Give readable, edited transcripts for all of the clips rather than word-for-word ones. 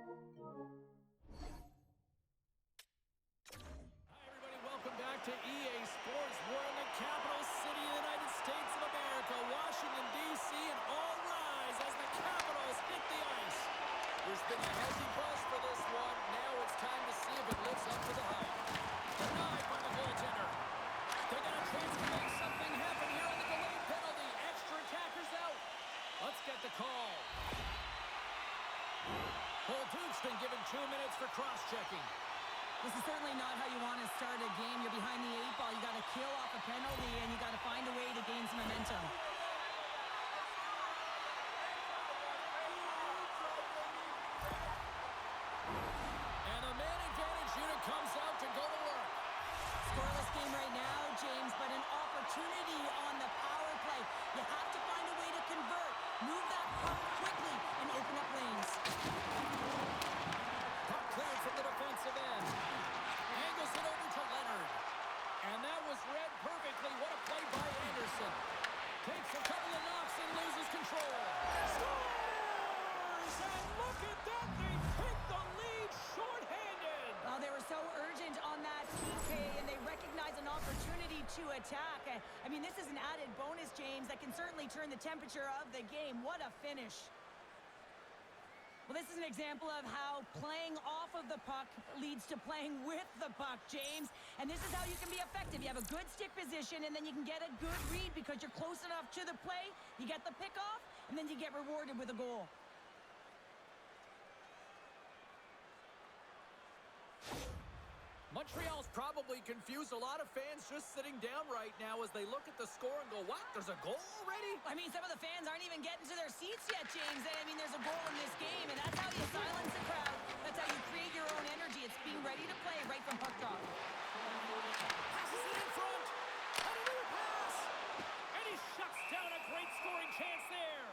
Welcome back to EA SPORTS. We're in the capital city of the United States of America, Washington, D.C., and all rise as the Capitals hit the ice. There's been a heavy buzz for this one. Now it's time to see if it lives up to the hype. Denied by the goaltender. They got a chance to make something happen here on the delayed penalty. Extra attackers out. Let's get the call. Duke's been given 2 minutes for cross-checking. This is certainly not how you want to start a game. You're behind the 8 ball. You got to kill off a penalty, and you got to find a way to gain some momentum. And the man advantage unit comes out to go to work. Scoreless game right now, James, but an opportunity on the power play. You have to find a way to convert. Move that puck quickly and open up lanes. Puck cleared from the defensive end. Angles it over to Leonard. And that was read perfectly. What a play by Anderson. Takes a couple of knocks and loses control. Scores! And look at that. They picked the lead shorthanded. Well, they were so urgent on that PK, and they recognized an opportunity to attack. I mean, this is an added bonus, James, that can certainly turn the temperature of the game. What a finish. Well, this is an example of how playing off of the puck leads to playing with the puck, James. And this is how you can be effective. You have a good stick position, and then you can get a good read because you're close enough to the play. You get the pick off, and then you get rewarded with a goal. Montreal's probably confused a lot of fans just sitting down right now as they look at the score and go, what? There's a goal already? I mean, some of the fans aren't even getting to their seats yet, James. I mean, there's a goal in this game, and that's how you silence the crowd. That's how you create your own energy. It's being ready to play right from puck drop. Passes it in front. How do you pass? And he shuts down a great scoring chance there.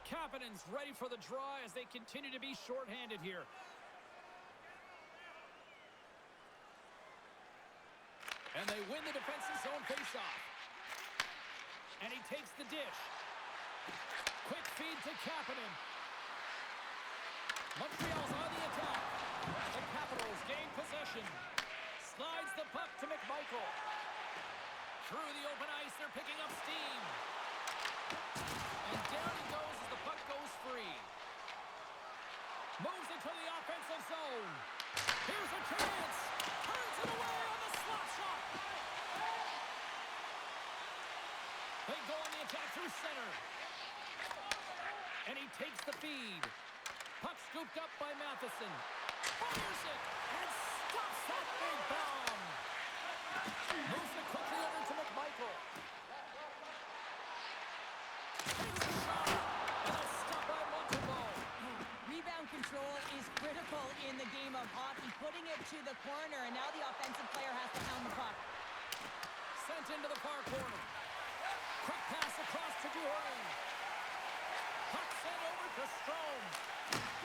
Kapanen's ready for the draw as they continue to be shorthanded here. And they win the defensive zone faceoff. And he takes the dish. Quick feed to Kapanen. Montreal's on the attack. The Capitals gain possession. Slides the puck to McMichael. Through the open ice, they're picking up steam. And down he goes as the puck goes free. Moves into the offensive zone. Here's a chance. Turns it away on the slot shot. They go on the attack through center. And he takes the feed. Puck scooped up by Matheson. Fires it and stops that big bomb. Moves it quickly over to McMichael. Rebound control is critical in the game of hockey. Putting it to the corner, and now the offensive player has to pound the puck. Sent into the far corner. Quick pass across to Duhon. Puck sent over to Strome.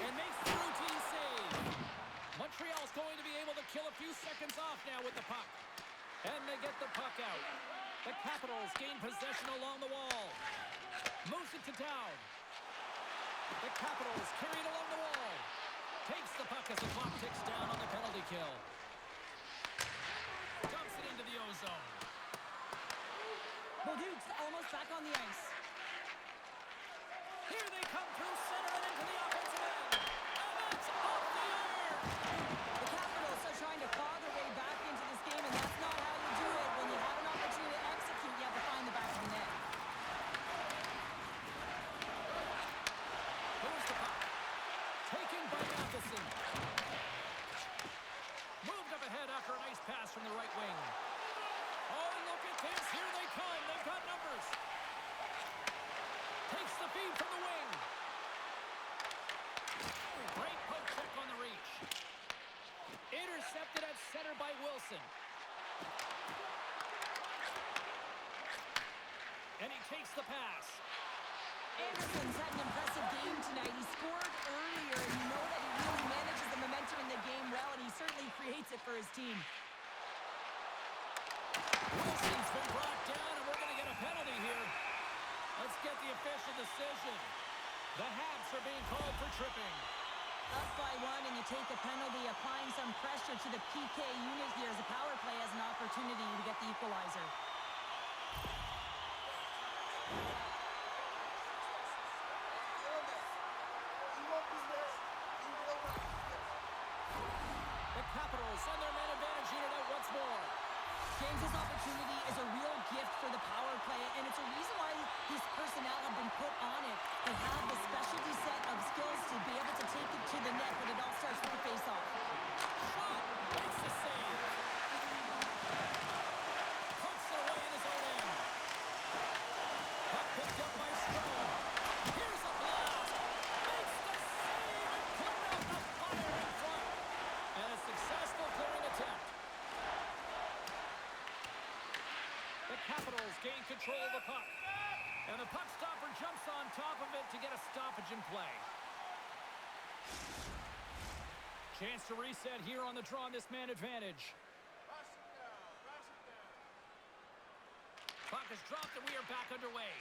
And makes the routine save. Montreal's going to be able to kill a few seconds off now with the puck. And they get the puck out. The Capitals gain possession along the wall. Moves it to down. The Capitals carry it along the wall. Takes the puck as the clock ticks down on the penalty kill. Dumps it into the ozone. Well, Duke's almost back on the ice. Here they come through center and into the offensive end. And that's off the iron. The Capitals are trying to claw their way back into this game, and that's not how you do it. When you have an opportunity to execute, you have to find the back of the net. Here's the puck. Taken by Matheson. Moved up ahead after a nice pass from the right wing. Oh, look at this. Here they come. They've got numbers. Takes the feed from the wing. Great poke check on the reach. Intercepted at center by Wilson. And he takes the pass. Anderson's had an impressive game tonight. He scored earlier, and you know that he really manages the momentum in the game well, and he certainly creates it for his team. Wilson's been brought down, and we're going to get a penalty here. Let's get the official decision. The Habs are being called for tripping. Up by one, and you take a penalty, applying some pressure to the PK unit here as the power play has an opportunity to get the equalizer. The Capitals send their man advantage unit out once more. James, this opportunity is a real gift for the power play, and it's a reason why his personnel have been put on it. They have the specialty set of skills to be able to take it to the net, but it all starts with the face-off. Shot! Makes the save. Pokes it away in his own end. Puck picked up by Strome. Here's a blast. Makes the save and cleared out the fire in front. And a successful clearing attempt. The Capitals gain control of the puck. And the puck stopper jumps on top of it to get a stoppage in play. Chance to reset here on the draw on this man advantage. Puck is dropped and we are back underway.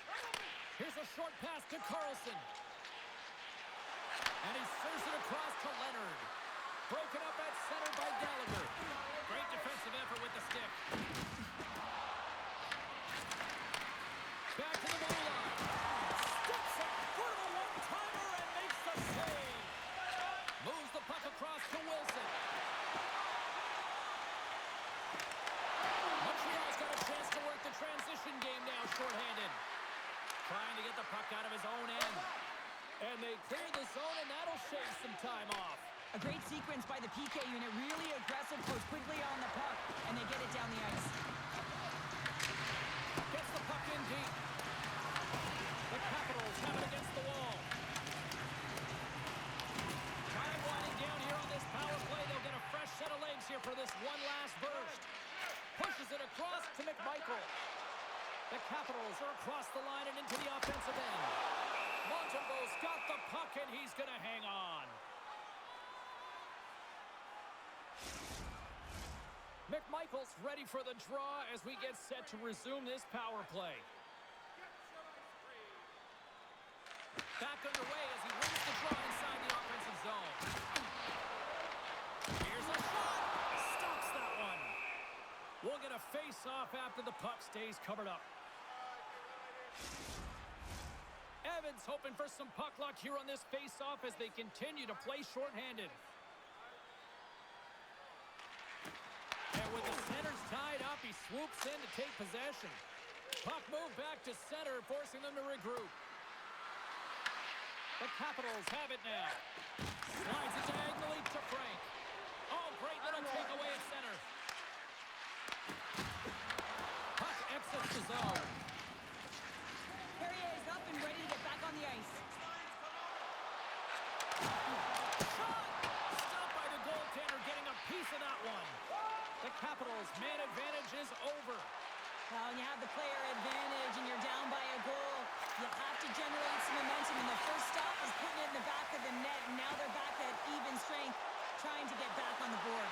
Here's a short pass to Carlson. And he serves it across to Leonard. Broken up at center by Gallagher. Great defensive effort with the stick. Back to the blue line. Steps up for the one-timer and makes the save. Moves the puck across to Wilson. Montreal's got a chance to work the transition game now, shorthanded. Trying to get the puck out of his own end. And they clear the zone, and that'll shave some time off. A great sequence by the PK unit, really aggressive, goes quickly on the puck, and they get it down the ice. Gets the puck in deep. The Capitals have it against the wall. Time winding down here on this power play. They'll get a fresh set of legs here for this one last burst. Pushes it across to McMichael. The Capitals are across the line and into the offensive end. Montembeau's got the puck, and he's going to hang on. McMichael's ready for the draw as we get set to resume this power play. Back underway as he wins the draw inside the offensive zone. Here's a shot. Stops that one. We'll get a face-off after the puck stays covered up. Evans hoping for some puck luck here on this face-off as they continue to play shorthanded. And with the centers tied up, he swoops in to take possession. Puck moved back to center, forcing them to regroup. The Capitals have it now. Slides it diagonally to Frank. Oh, great little takeaway at center. Puck exits the zone. Perrier is up and ready to get back on the ice. Shot! Stopped by the goaltender, getting a piece of that one. The Capitals' man advantage is over. Well, when you have the player advantage and you're down by a goal, you have to generate some momentum. And the first stop is putting it in the back of the net. And now they're back at even strength, trying to get back on the board.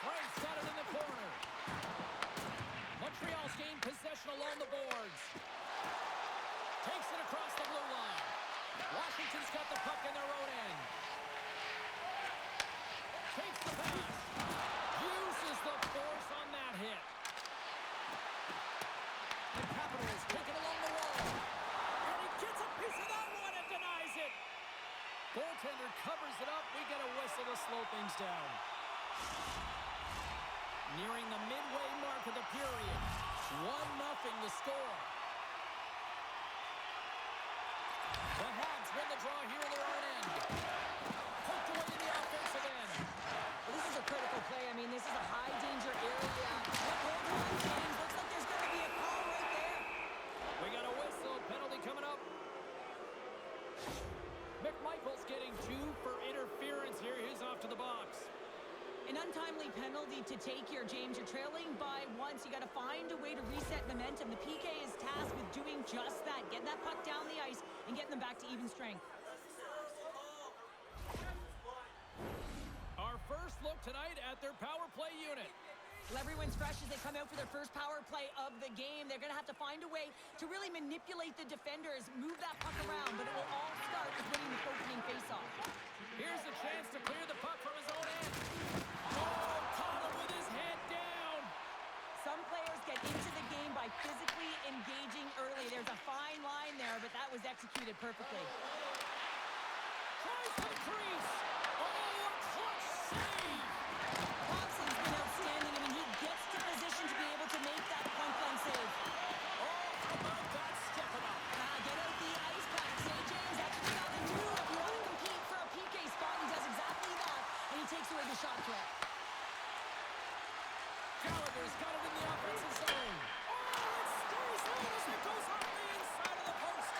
Frank's got it in the corner. Montreal's gained possession along the boards. Takes it across the blue line. Washington's got the puck in their own end. Takes the pass. Uses the force on that hit. The Capitals take it along the wall. And he gets a piece of that one and denies it. Goaltender covers it up. We get a whistle to slow things down. Nearing the midway mark of the period. 1-0 the score. The Habs win the draw here in their own end. Poked away in the offensive end. Well, this is a critical play. I mean, this is a high-danger area. Hold on, James. Looks like there's going to be a call right there. We got a whistle. Penalty coming up. McMichael's getting 2 for interference here. He's off to the box. An untimely penalty to take here, James. You're trailing by once. You got to find a way to reset momentum. The PK is tasked with doing just that. Getting that puck down the ice and getting them back to even strength. Our first look tonight at their power play unit. Well, everyone's fresh as they come out for their first power play of the game. They're going to have to find a way to really manipulate the defenders, move that puck around, but it will all start with winning the opening faceoff. Here's a chance to clear the puck from his own end. Oh, caught him with his head down. Some players get into the game by physically engaging early. There's a fine line there, but that was executed perfectly. Tries for the crease. Oh, a clutch save. Thompson's been outstanding. I mean, he gets to position to be able to make that point-blank save. Oh, how about that step him up? Get out the ice packs, eh, James? That's what you got to do if you want to compete for a PK spot. He does exactly that, and he takes away the shot threat. Gallagher's got it in the offensive zone. Oh, it stays out as it goes off the inside of the post.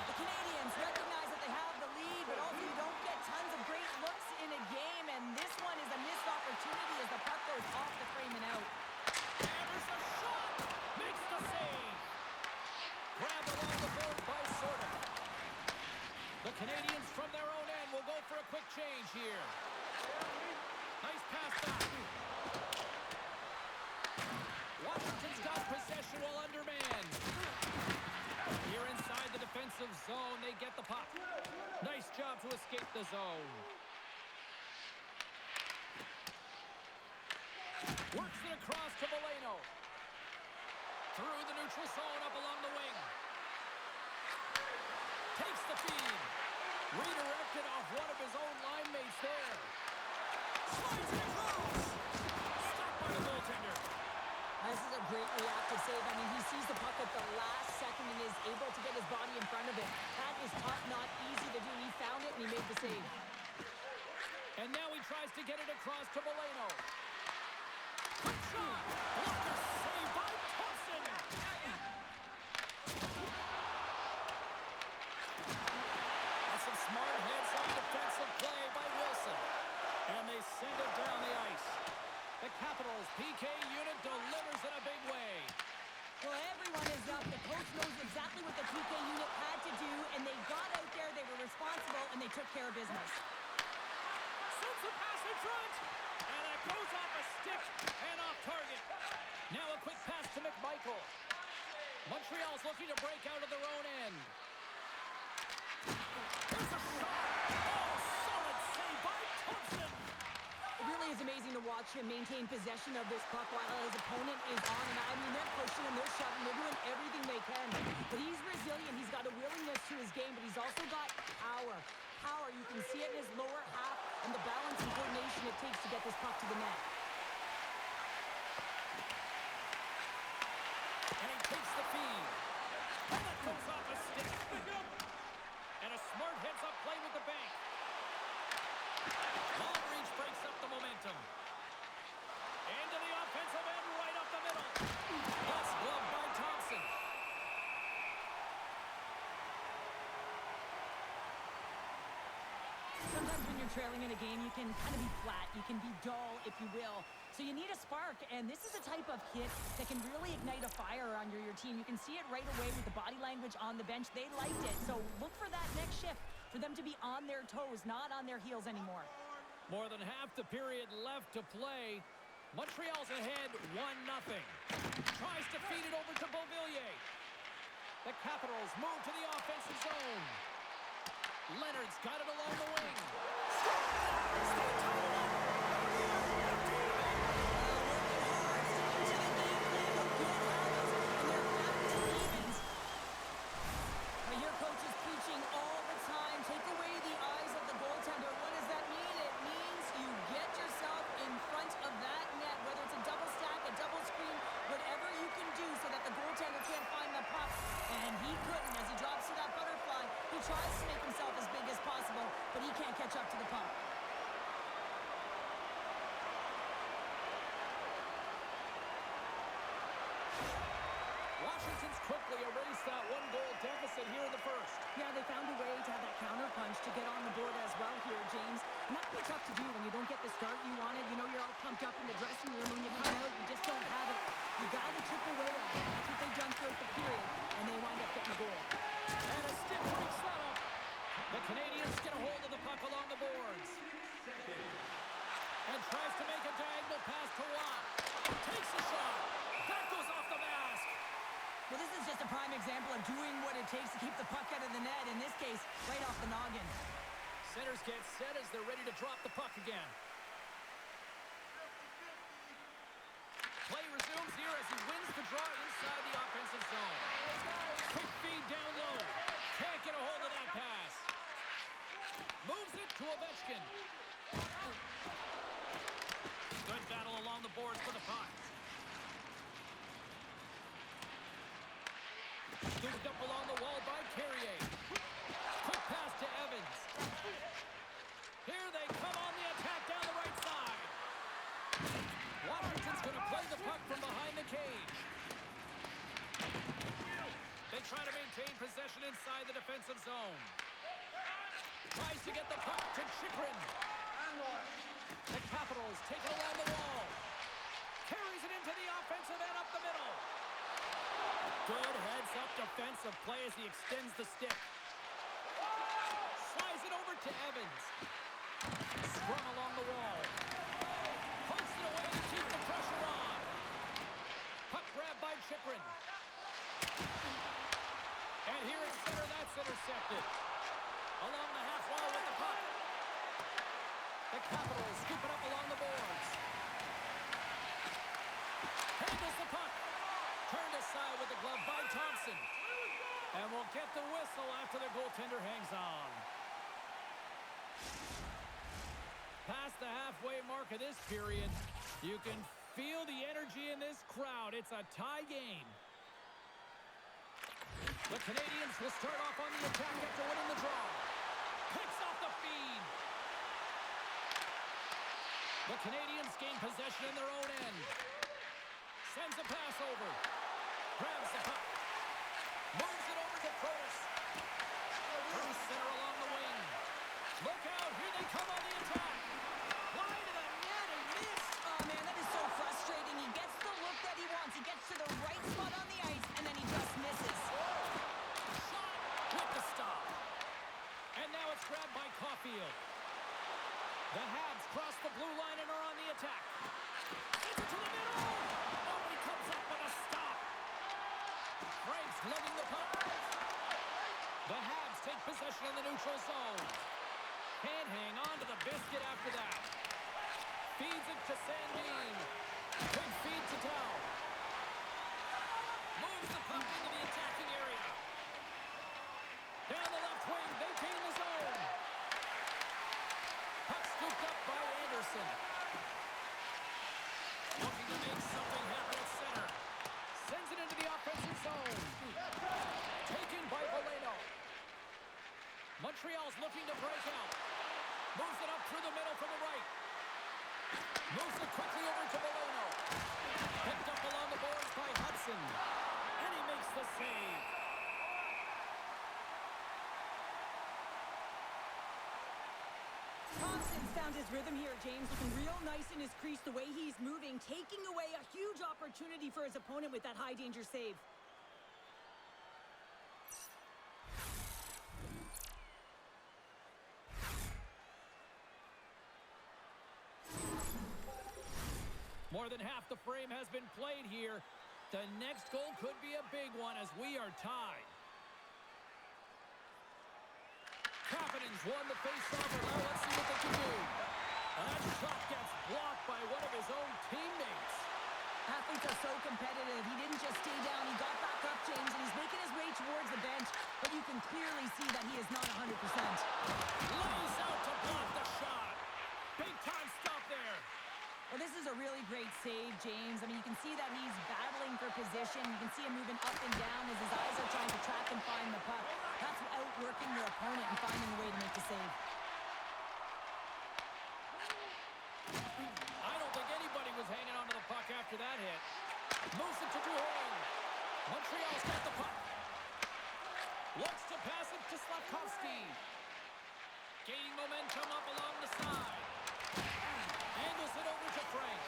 The Canadiens recognize that they have the lead, but also you don't get tons of great looks in a game, and this one is a missed opportunity as the puck goes off the frame and out. And there's a shot. Makes the save. Grabbed along the board by Sorta. The Canadiens from their own end will go for a quick change here. Nice pass back. Washington's got possession while undermanned. Here inside the defensive zone, they get the puck. Nice job to escape the zone. Works it across to Valeno. Through the neutral zone, up along the wing. Takes the feed. Redirected off one of his own line mates there. Slides it across. Stopped by the goaltender. This is a great reactive save. I mean, he sees the puck at the last second and is able to get his body in front of it. That is tough, not easy to do. He found it and he made the save. And now he tries to get it across to Valeno. Quick shot. Blocker save by Thompson. And some smart heads-on defensive play by Wilson. And they send it down the ice. The Capitals' PK unit delivers in a big way. Well, everyone is up. The coach knows exactly what the PK unit had to do, and they got out there, they were responsible, and they took care of business. Sends the pass in front. And it goes off a stick and off target. Now a quick pass to McMichael. Montreal's looking to break out of their own end. There's a shot. Oh, solid save by Thompson. It really is amazing to watch him maintain possession of this puck while his opponent is on. And I mean, they're pushing him, they're shoving, they're doing everything they can. But he's resilient. He's got a willingness to his game, but he's also got power. Power, you can see it in his lower half and the balance and coordination it takes to get this puck to the net. And he takes the feed. And it goes off a stick. And a smart heads-up play with the bank. Long reach breaks up the momentum. Into the offensive end, right up the middle. Pass gloved by Thompson. Sometimes when you're trailing in a game, you can kind of be flat. You can be dull, if you will. So you need a spark, and this is a type of hit that can really ignite a fire under your team. You can see it right away with the body language on the bench. They liked it, so look for that next shift, for them to be on their toes, not on their heels anymore. More than half the period left to play. Montreal's ahead 1-0. Tries to feed it over to Beauvillier. The Capitals move to the offensive zone. Leonard's got it along the wing. Your coach is preaching all the time. Take away the eyes of the goaltender. What does that mean? It means you get yourself in front of that net, whether it's a double stack, a double screen, whatever you can do so that the goaltender can't find the puck. And he couldn't. As he drops to that butterfly, he tries to make himself as big as possible, but he can't catch up to the puck. Washington's quickly erased that one-goal deficit here in the first. Yeah, they found a way to have that counter punch to get on the board as well here, James. And that can be tough to do when you don't get the start you wanted. You know, you're all pumped up in the dressing room. When you come out, you just don't have it. You got to chip away at it. That's what they've done throughout the period, and they wind up getting a goal. And a stick breaks that up. The Canadiens get a hold of the puck along the boards. And And tries to make a diagonal pass to Watt. Takes a shot. That goes off the mask. Well, this is just a prime example of doing what it takes to keep the puck out of the net. In this case, right off the noggin. Centers get set as they're ready to drop the puck again. Play resumes here as he wins the draw inside the offensive zone. Quick feed down low. Can't get a hold of that pass. Moves it to Ovechkin. Good battle along the boards for the puck. Scooped up along the wall by Carrier. Quick pass to Evans. Here they come on the attack down the right side. Washington's going to play the puck from behind the cage. They try to maintain possession inside the defensive zone. Tries to get the puck to Chychrun. The Capitals take it around the wall. Carries it into the offensive end up the middle. Good heads-up defensive play as he extends the stick. Slides it over to Evans. Sprung along the wall. Posts it away to keep the pressure on. Puck grab by Chychrun. And here at center, that's intercepted. Along the half wall with the puck. The Capitals scoop it up along the boards. Handles the puck. Turned aside with the glove by Thompson. And we'll get the whistle after the goaltender hangs on. Past the halfway mark of this period, you can feel the energy in this crowd. It's a tie game. The Canadiens will start off on the attack after winning the draw. Picks off the feed. The Canadiens gain possession in their own end. Sends a pass over. Grabs the puck. Moves it over to Protas. Turns center along the wing. Look out, here they come on the attack. Wide of the net and missed. Oh, man, that is so frustrating. He gets the look that he wants. He gets to the right spot on the ice, and then he just misses. Shot with the stop. And now it's grabbed by Caulfield. The Habs cross the blue line and are on the attack. Sends it to the middle. Oh, he comes up with a stop. Frank's lugging the puck. The Habs take possession in the neutral zone. Can't hang on to the biscuit after that. Feeds it to Sandin. Big feed to Dow. Moves the puck into the attacking area. Down the left wing, they gain the zone. Puck scooped up by Anderson. Looking to make something happen at center. Sends it into the offensive zone. Taken by Valeno. Montreal's looking to break out. Moves it up through the middle from the right. Moves it quickly over to Valeno. Picked up along the boards by Hudson. And he makes the save. Thompson's found his rhythm here, James, looking real nice in his crease, the way he's moving, taking away a huge opportunity for his opponent with that high-danger save. More than half the frame has been played here. The next goal could be a big one as we are tied. Kapanen's won the faceoff, and now let's see what they can do. And that shot gets blocked by one of his own teammates. Athletes are so competitive. He didn't just stay down. He got back up, James, and he's making his way towards the bench, but you can clearly see that he is not 100%. Lays out to block the shot. Big time stop there. Well, this is a really great save, James. I mean, you can see that he's battling for position. You can see him moving up and down as his eyes are trying to track and find the puck. That's outworking your opponent and finding a way to make the save. I don't think anybody was hanging on to the puck after that hit. Moves it to Duhon. Montreal's got the puck. Looks to pass it to Slavkovsky. Gaining momentum up along the side. Angles it over to Frank.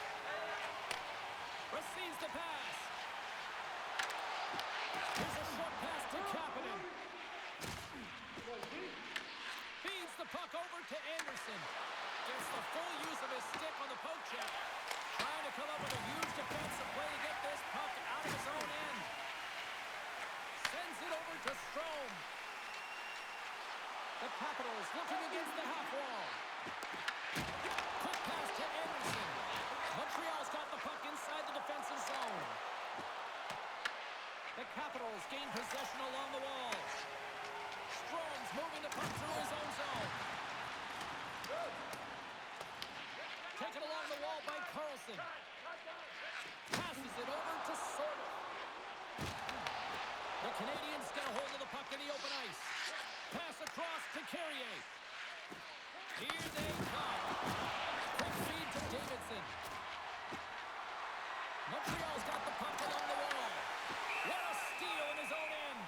Receives the pass. Here's a short pass to Kapanen. Feeds the puck over to Anderson. Gets the full use of his stick on the by Carlson. Passes it over to Sordo. The Canadiens get a hold of the puck in the open ice. Pass across to Carrier. Here they come. Quick feed to Davidson. Montreal's got the puck along the wall. What a steal in his own end.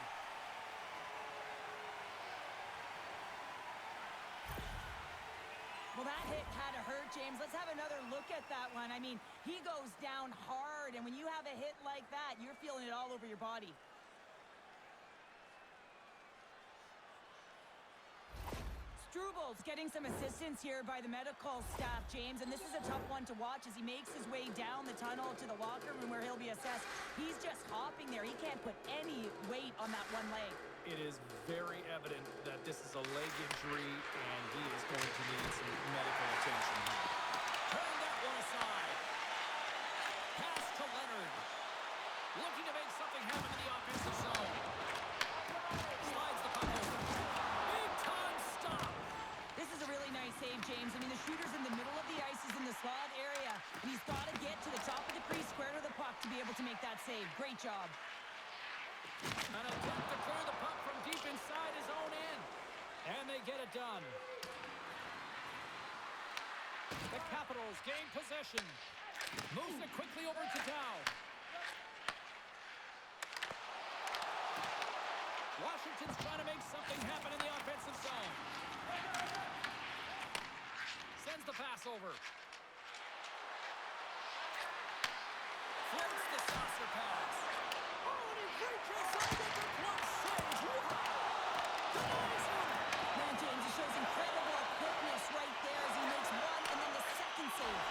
Well, that hit had to hurt, James. Let's have another look at that one. I mean, he goes down hard, and when you have a hit like that, you're feeling it all over your body. Strubal's getting some assistance here by the medical staff, James, and this is a tough one to watch as he makes his way down the tunnel to the locker room where he'll be assessed. He's just hopping there. He can't put any weight on that one leg. It is very evident that this is a leg injury, and he is going to need some medical attention here. Turn that one aside. Pass to Leonard. Looking to make something happen in the offensive zone. Slides the puck over. Big time stop. This is a really nice save, James. I mean, the shooter's in the middle of the ice. He's in the slot area, and he's got to get to the top of the crease, square to the puck to be able to make that save. Great job. An attempt to clear the puck from deep inside his own end. And they get it done. The Capitals gain possession. Moves it quickly over to Dow. Washington's trying to make something happen in the offensive zone. Sends the pass over. Floats the saucer pass. Oh, and he reaches over for one save. Denies him. Man, James, he shows incredible quickness right there as he makes one and then the second save.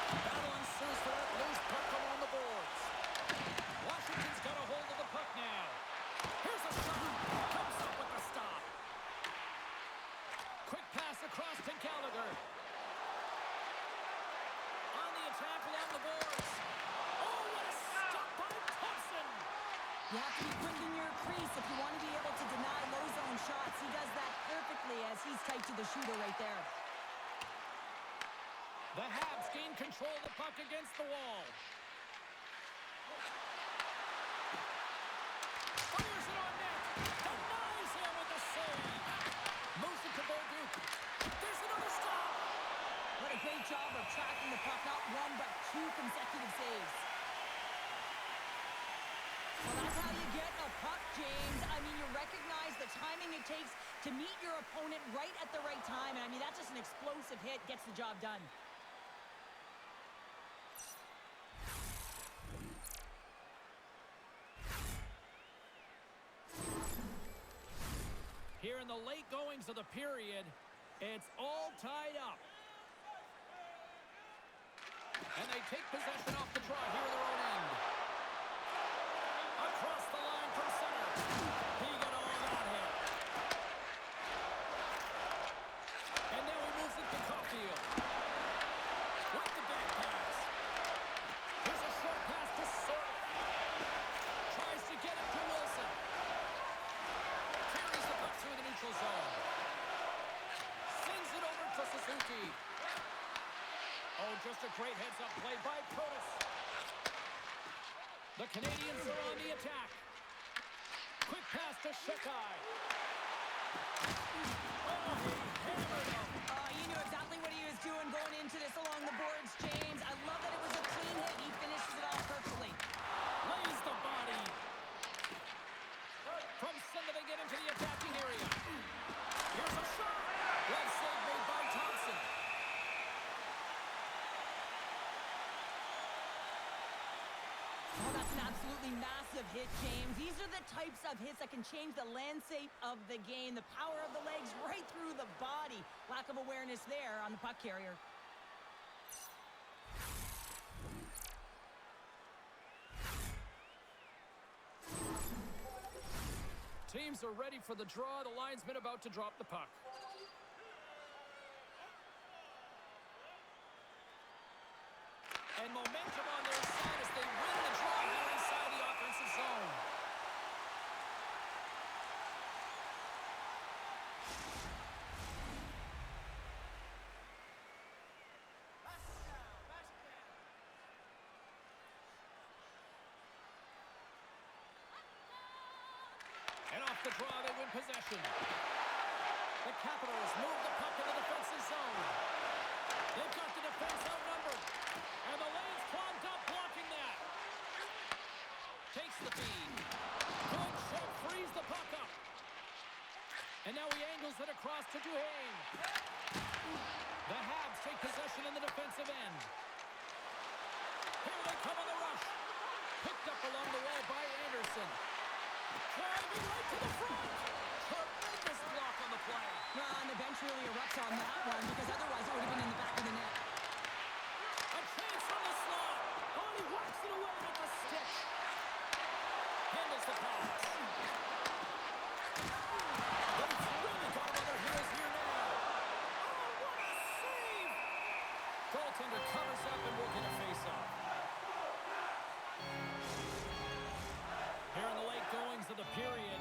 Battle ensues for that loose puck along the boards. Washington's got a hold of the puck now. Here's a shot. Comes up with the stop. Quick pass across to Gallagher. On the attack along the boards. Oh, what a stop by Thompson. You have to be quick in your crease if you want to be able to deny low zone shots. He does that perfectly as he's tight to the shooter right there. The Habs gain control of the puck against the wall. Fires it on net. Denies him with the save. Moves it to Bolduc. There's another stop. What a great job of tracking the puck. Not one, but two consecutive saves. Well, that's how you get a puck, James. I mean, you recognize the timing it takes to meet your opponent right at the right time. And I mean, that's just an explosive hit. Gets the job done. Here in the late goings of the period, it's all tied up. And they take possession off the draw here in their own end. Across the line from center. He got all that hit. And now he moves it to Caulfield. With the back pass. Here's a short pass to Sordo. Tries to get it to Wilson. Carries the puck through the neutral zone. Sends it over to Suzuki. Oh, just a great heads-up play by Protas. The Canadiens are on the attack. Quick pass to Shekai. Oh, he hammered him. You knew exactly what he was doing going into this along the boards, James. I love that it was a clean hit. He finishes it off perfectly. Lays the body. From center they get into the attacking area. Here's a shot. Glove save made by Thompson. Oh, that's an absolutely massive hit, James. These are the types of hits that can change the landscape of the game. The power of the legs right through the body. Lack of awareness there on the puck carrier. Teams are ready for the draw. The linesman about to drop the puck. And momentum on their side as they win the draw here inside the offensive zone. the draw. They win possession. The Capitals move the puck in the defensive zone. They've got the defense outnumbered. And the lane's clogged up, blocking that. Takes the feed. Good check, frees the puck up. And now he angles it across to Duhaime. The Habs take possession in the defensive end. Here they come on the rush. Picked up along the wall by Anderson. Driving right to the front. Tremendous block on the play. Well, and the bench really erupts on that one because otherwise it would have been in the back of the net. A chance from the slot. Oh, he whacks it away with the stick. Handles the pass. They've really got him on their heels here now. Oh, what a save. Goaltender covers up and will get a face-off. Here in the late goings of the period,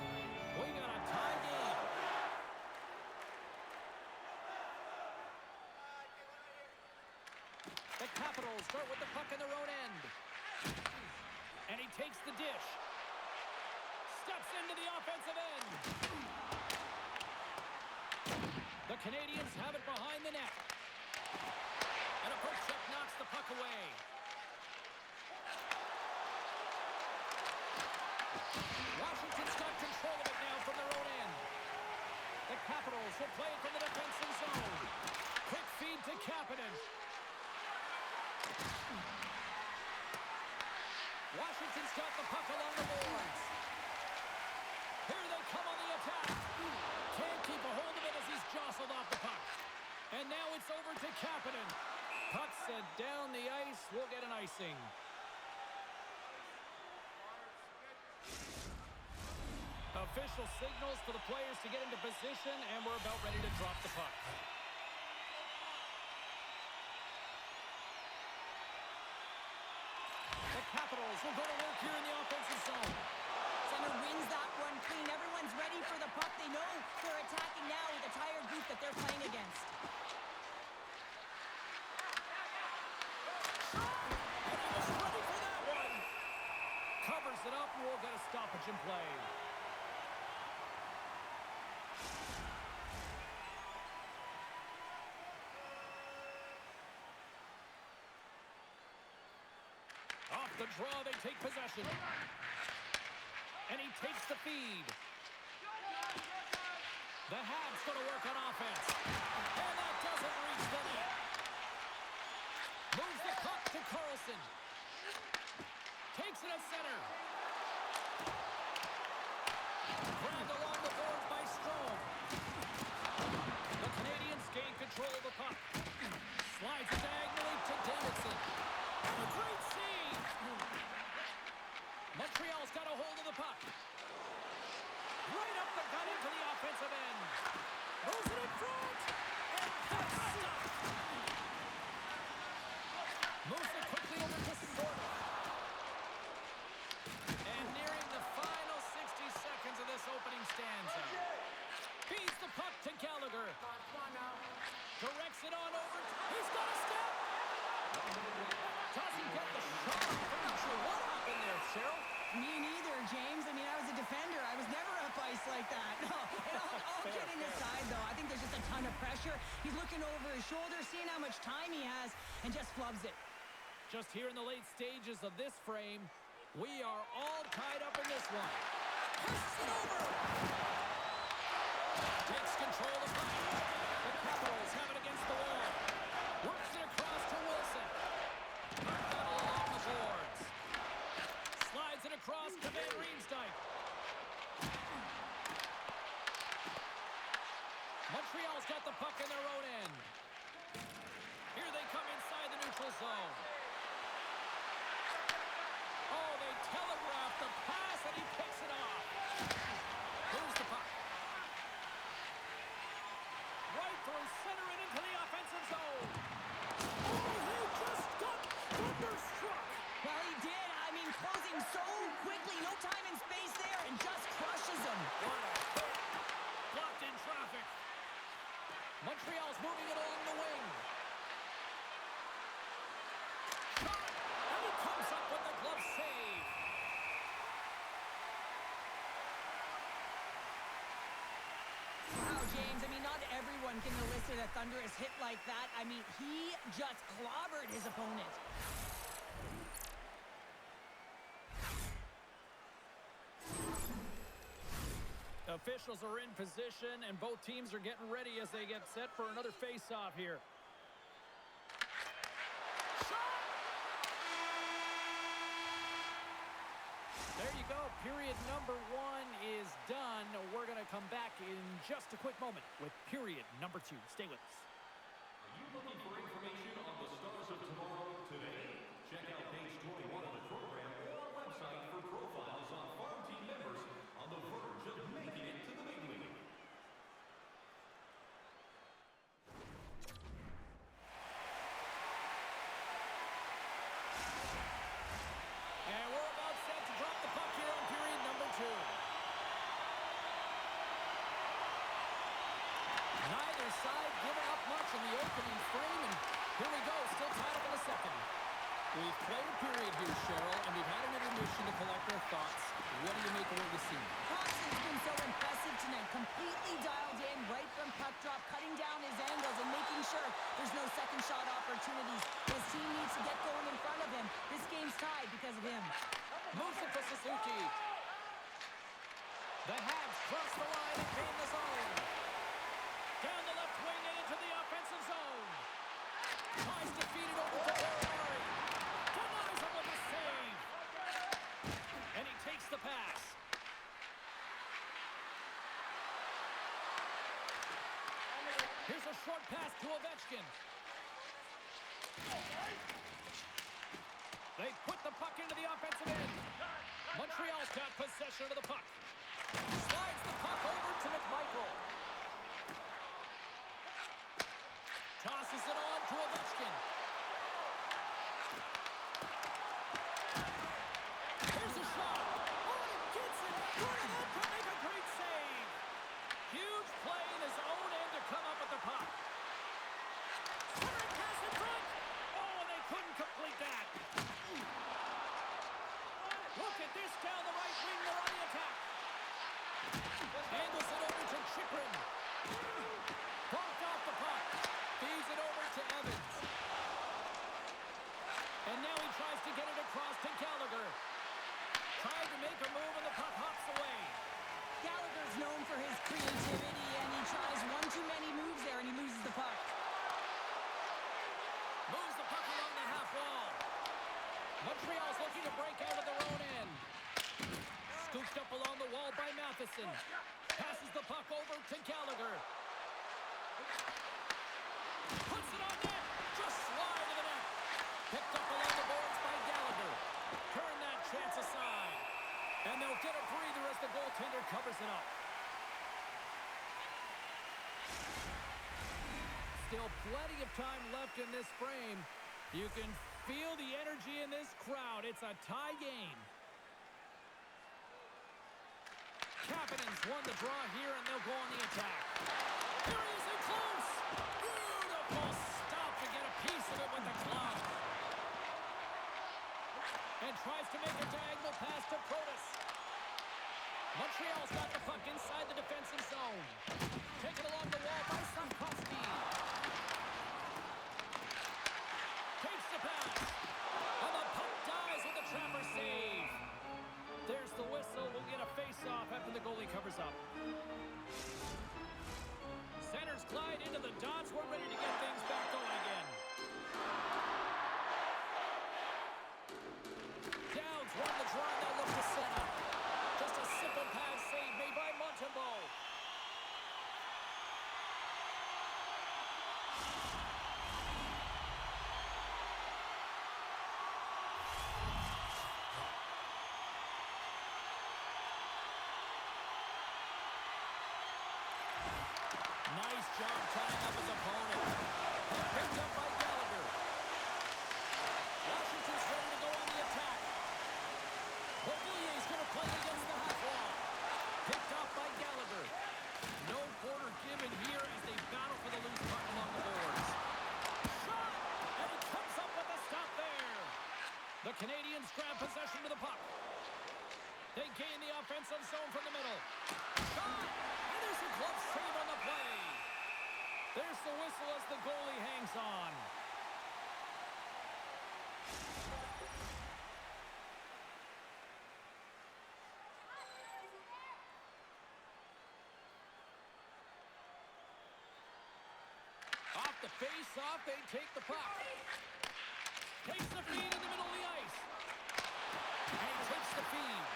we got a tie game. The Capitals start with the puck in their own end. And he takes the dish. Steps into the offensive end. The Canadiens have it behind the net. And a poke check knocks the puck away. Washington's got control of it now from their own end. The Capitals will play it from the defensive zone. Quick feed to Kapanen. Washington's got the puck along the boards. Here they come on the attack. Can't keep a hold of it as he's jostled off the puck. And now it's over to Kapanen. Puck sent down the ice. We'll get an icing. Official signals for the players to get into position, and we're about ready to drop the puck. The Capitals will go to work here in the offensive zone. Center wins that one clean. Everyone's ready for the puck. They know they're attacking now with the tired group that they're playing against. And he was ready for that one. Covers it up, and we'll get a stoppage in play. Off the draw, they take possession. And he takes the feed. The Habs going to work on offense. And that doesn't reach the net. Moves the puck to Carlson. Takes it at center. Grabbed along the boards by Strome. The Canadiens gain control of the puck. Slides it diagonally to Davidson. And a great save. Montreal's got a hold of the puck. Right up the gut into the offensive end. Moves it in front. And that's stopped. Moves it quickly over to Sordo. And nearing the final 60 seconds of this opening stanza. Feeds the puck to Gallagher. Directs it on over. He's got a step. Doesn't get the shot. I'm not sure what happened there, Cheryl. Me neither, James. I mean, I was a defender. I was never up ice like that. No, all kidding aside, though, I think there's just a ton of pressure. He's looking over his shoulder, seeing how much time he has, and just flubs it. Just here in the late stages of this frame, we are all tied up in this one. Pushes it over. Takes control of the puck. The Capitals have it against the wall. Works it across to Wilson. Puck battle along the boards. Slides it across to Van Riemsdyk. Montreal's got the puck in their own end. Here they come inside the neutral zone. Oh, they telegraph the pass, and he picks it off. Moves the puck. Right through center and into the offensive zone. Oh, he just got thunderstruck. Well, he did. I mean, closing so quickly. No time and space there, and just crushes him. What a hit. Blocked in traffic. Montreal's moving it along the wing. Shot, and he comes up with the glove save. with a thunderous hit like that. I mean, he just clobbered his opponent. Officials are in position, and both teams are getting ready as they get set for another face-off here. Shot! There you go. Period number 1 is done. We're going to come back in just a quick moment with period number 2. Stay with us. Are you looking for information on the stars of tomorrow today? Check out page 21 of the program or our website for profiles on farm team members on the verge of making it to the big league. And we're about set to drop the puck here on period number 2. Neither side giving up much in the opening frame, and here we go, still tied up in the second. We've played a period here, Cheryl, and we've had an intermission to collect our thoughts. What do you make of what you've seen? Thompson's been so impressive tonight, completely dialed in right from puck drop, cutting down his angles and making sure there's no second shot opportunities. His team needs to get going in front of him. This game's tied because of him. Moves it to Suzuki. The Habs cross the line and gain the zone. Down the left wing and into the offensive zone. Tries to feed it over to Rivalry. Denies him with a save. And he takes the pass. Here's a short pass to Ovechkin. They put the puck into the offensive end. Montreal's got possession of the puck. Slides the puck over to McMichael. Tosses it on to Ovechkin. Here's a shot. Oh, and it gets it. Good ahead to make a great save. Huge play in his own end to come up with the puck. Centering pass in front. Oh, and they couldn't complete that. Look at this down the right wing. They're on the attack. Angles it over to Chikrin. Bumped off the puck. Feeds it over to Evans. And now he tries to get it across to Gallagher. Tried to make a move and the puck hops away. Gallagher's known for his creativity, and he tries one too many moves there, and he loses the puck. Moves the puck along the half wall. Montreal's looking to break out of their own end. Scooped up along the wall by Matheson. Passes the puck over to Gallagher. Puts it on net. Just slide to the net. Picked up along the boards by Gallagher. Turn that chance aside. And they'll get a breather as the goaltender covers it up. Still plenty of time left in this frame. You can feel the energy in this crowd. It's a tie game. Kapanen's won the draw here, and they'll go on the attack. Here he is in close. Beautiful stop to get a piece of it with the glove. And tries to make a diagonal pass to Protas. Montreal's got the puck inside the defensive zone. Taken along the wall by Sankowski. Takes the pass. And the puck dies with the trapper save. There's the whistle. We'll get a face-off after the goalie covers up. Centers glide into the dots. We're ready to get things back going again. Downs won the draw. Now look to set up. Just a simple pass save made by Montembeault. Nice job tying up his opponent. Picked up by Gallagher. Washington's ready to go on the attack. Beauvillier's going to play against the half wall. Picked off by Gallagher. No quarter given here as they battle for the loose puck along the boards. Shot! And he comes up with a stop there. The Canadiens grab possession to the puck. They gain the offensive zone from the middle. Shot! And there's a glove save on the play. There's the whistle as the goalie hangs on. Off the face-off, they take the puck. Takes the feed in the middle of the ice. And he takes the feed.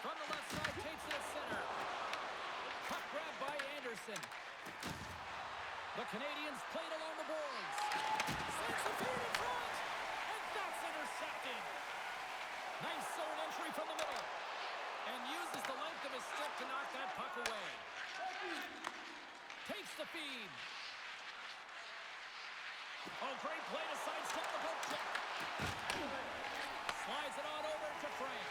From the left side, takes it at center. Puck grab by Anderson. The Canadiens played along the boards. Sends the feed in front. And that's intercepted. Nice zone entry from the middle. And uses the length of his stick to knock that puck away. Takes the feed. Oh, great play to sidestep the poke check. Slides it on over to Frank.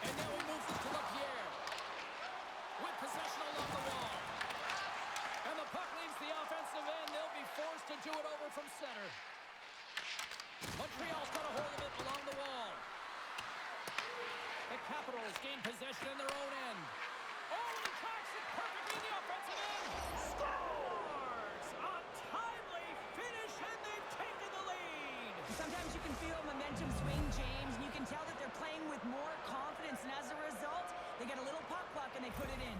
And now he moves it to LaPierre. With possession along the wall. And the puck leaves the offensive end. They'll be forced to do it over from center. Montreal's got a hold of it along the wall. The Capitals gain possession in their own end. Oh, he tracks it perfectly in the offensive end. Scores! A timely finish, and they've taken the lead. Sometimes you can feel momentum swing, James, and you can tell that they're playing with more confidence, and as a result, they get a little puck luck and they put it in.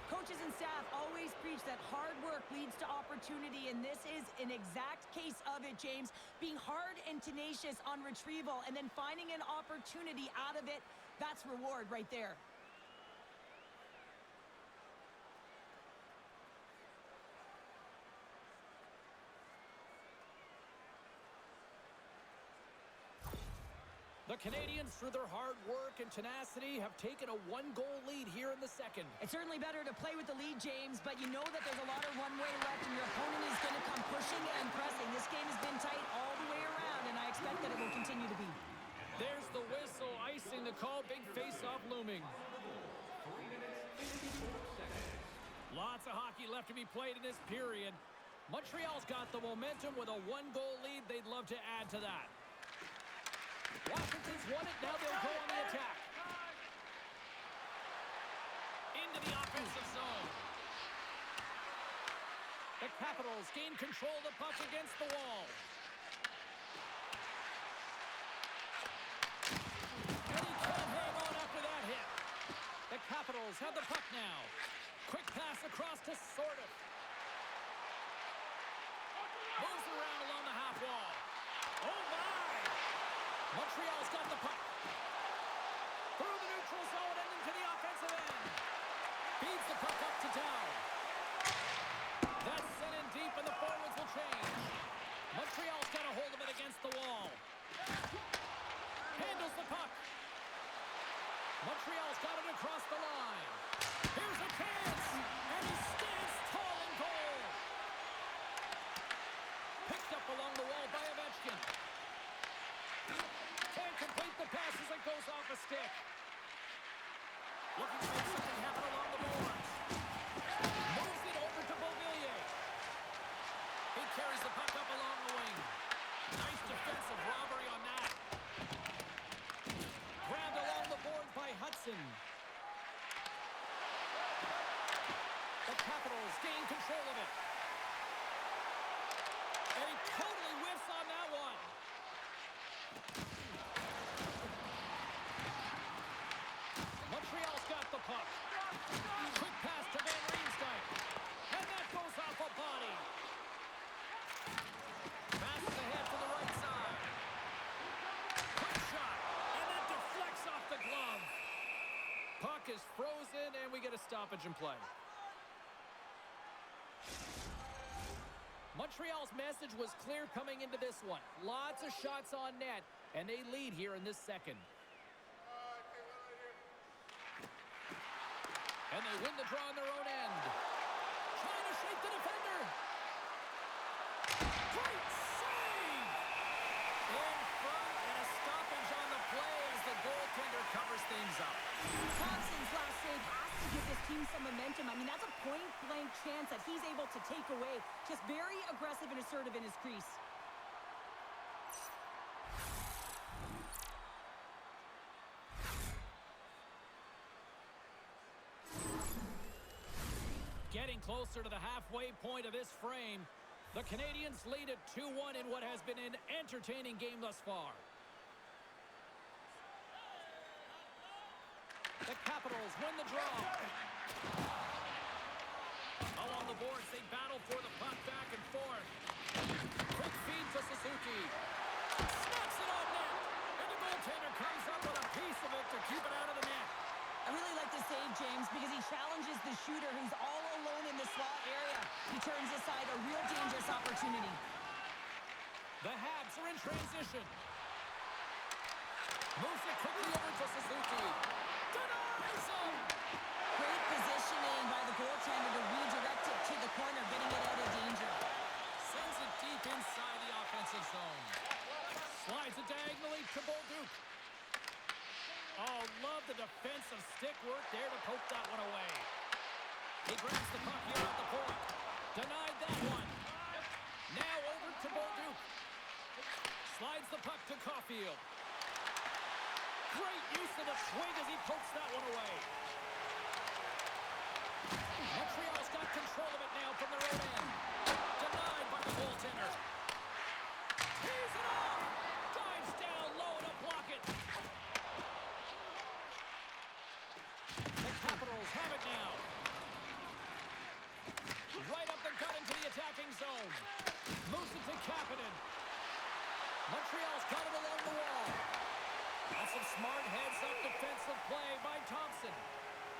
Coaches and staff always preach that hard work leads to opportunity, and this is an exact case of it, James. Being hard and tenacious on retrieval and then finding an opportunity out of it, that's reward right there. The Canadiens, through their hard work and tenacity, have taken a one-goal lead here in the second. It's certainly better to play with the lead, James, but you know that there's a lot of runway left, and your opponent is going to come pushing and pressing. This game has been tight all the way around, and I expect that it will continue to be. There's the whistle, icing the call, big face-off looming. Lots of hockey left to be played in this period. Montreal's got the momentum with a one-goal lead. They'd love to add to that. Washington's won it, now they'll go on the attack. Into the offensive zone. The Capitals gain control of the puck against the wall. And he can't hang on after that hit. The Capitals have the puck now. Quick pass across to Sortif. Moves around along the half wall. Oh, my! Montreal's got the puck. Through the neutral zone and into the offensive end. Feeds the puck up to Dow. That's sent in deep and the forwards will change. Montreal's got a hold of it against the wall. Handles the puck. Montreal's got it across the line. Here's a chance. And he stands tall in goal. Picked up along the wall by Ovechkin. Can't complete the pass as it goes off a stick. Looking to make something happen along the boards. Moves it over to Beauvillier. He carries the puck up along the wing. Nice defensive robbery on that. Grabbed along the boards by Hudson. The Capitals gain control of it. And he totally whiffs on that one. Montreal's got the puck. Quick pass to Van Riemsdyk. And that goes off a body. Passes ahead to the right side. Quick shot. And that deflects off the glove. Puck is frozen, and we get a stoppage in play. Montreal's message was clear coming into this one. Lots of shots on net, and they lead here in this second. And they win the draw on their own end. Trying to shake the defender. Great save! In front, and a stoppage on the play as the goaltender covers things up. Thompson's last save has to give this team some momentum. I mean, that's a point-blank chance that he's able to take away. Just very aggressive and assertive in his crease. closer to the halfway point of this frame. The Canadiens lead at 2-1 in what has been an entertaining game thus far. The Capitals win the draw. Along the boards, they battle for the puck back and forth. Quick feed to Suzuki. Snaps it on net. And the goaltender comes up with a piece of it to keep it out of the net. I really like the save, James, because he challenges the shooter who's all alone in the slot area. He turns aside a real dangerous opportunity. The Habs are in transition. Moves it quickly over to Suzuki. Denies him! Great positioning by the goaltender to redirect it to the corner, getting it out of danger. Sends it deep inside the offensive zone. Slides it diagonally to Bolduc. Oh, love the defensive stick work there to poke that one away. He grabs the puck here at the point. Denied that one. Now over to Bolduc. Slides the puck to Caulfield. Great use of the swing as he pokes that one away. Montreal's got control of it now from the right end. Denied by the goaltender. Tees it off. Dives down low to block it. The Capitals have it now. Right up the gut into the attacking zone. Moves it to Kapanen. Montreal's got it along the wall. That's some smart heads-up defensive play by Thompson.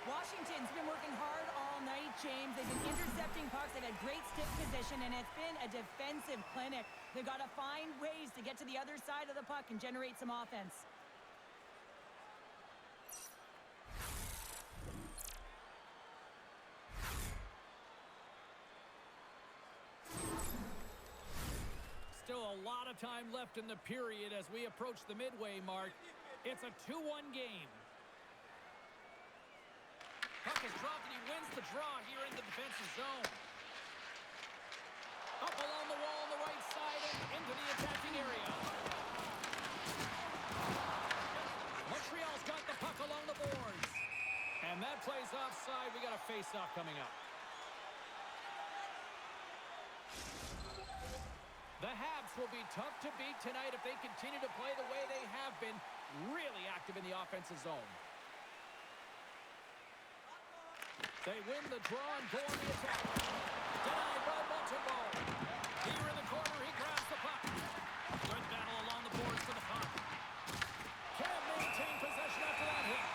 Washington's been working hard all night, James. They've been intercepting pucks. They've had great stick position, and it's been a defensive clinic. They've got to find ways to get to the other side of the puck and generate some offense. Still a lot of time left in the period as we approach the midway mark. It's a 2-1 game. Puck is dropped and he wins the draw here in the defensive zone. Up along the wall on the right side and into the attacking area. Montreal's got the puck along the boards. And that plays offside. We got a face-off coming up. The Habs will be tough to beat tonight if they continue to play the way they have been, really active in the offensive zone. They win the draw and go on the attack. Denied by Montembeault. Here in the corner, he grabs the puck. Good battle along the boards for the puck. Can't maintain possession after that hit.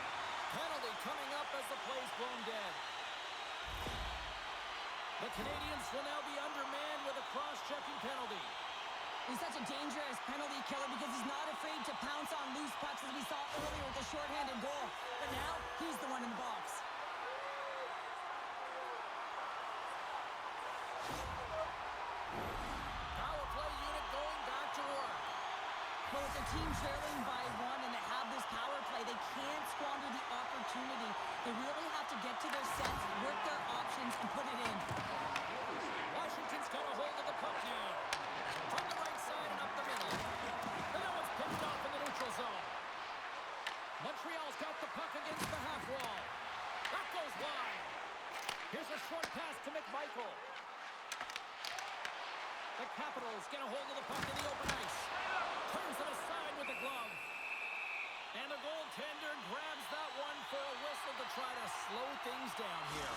Penalty coming up as the play's blown dead. The Canadiens will now be undermanned with a cross-checking penalty. He's such a dangerous penalty killer because he's not afraid to pounce on loose pucks as we saw earlier with the shorthanded goal. But now, he's the one in the box. Power play unit going back to work. Well, with the team trailing by one and they have this power play, they can't squander the opportunity. They really have to get to their sets, work their options, and put it in. Washington's got a hold of the puck now. From the right side and up the middle. And that one's picked off in the neutral zone. Montreal's got the puck against the half wall. That goes wide. Here's a short pass to McMichael. The Capitals get a hold of the puck in the open ice. Turns it aside with the glove. And the goaltender grabs that one for a whistle to try to slow things down here.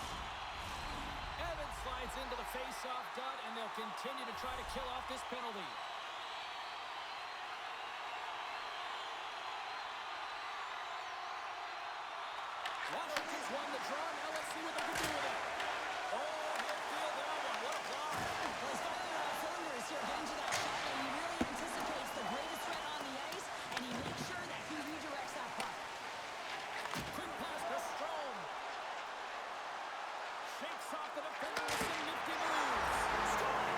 Evans slides into the face-off dot, and they'll continue to try to kill off this penalty. Washington's won the draw. Now let's see what they can do with it. Oh, he'll feel that one. What a block. Well, he's firing on all cylinders here, getting to that shot, and he really anticipates the greatest threat on the ice, and he makes sure that he redirects that puck. Quick pass to Strome. Shakes off the defender with some nifty moves. Strome.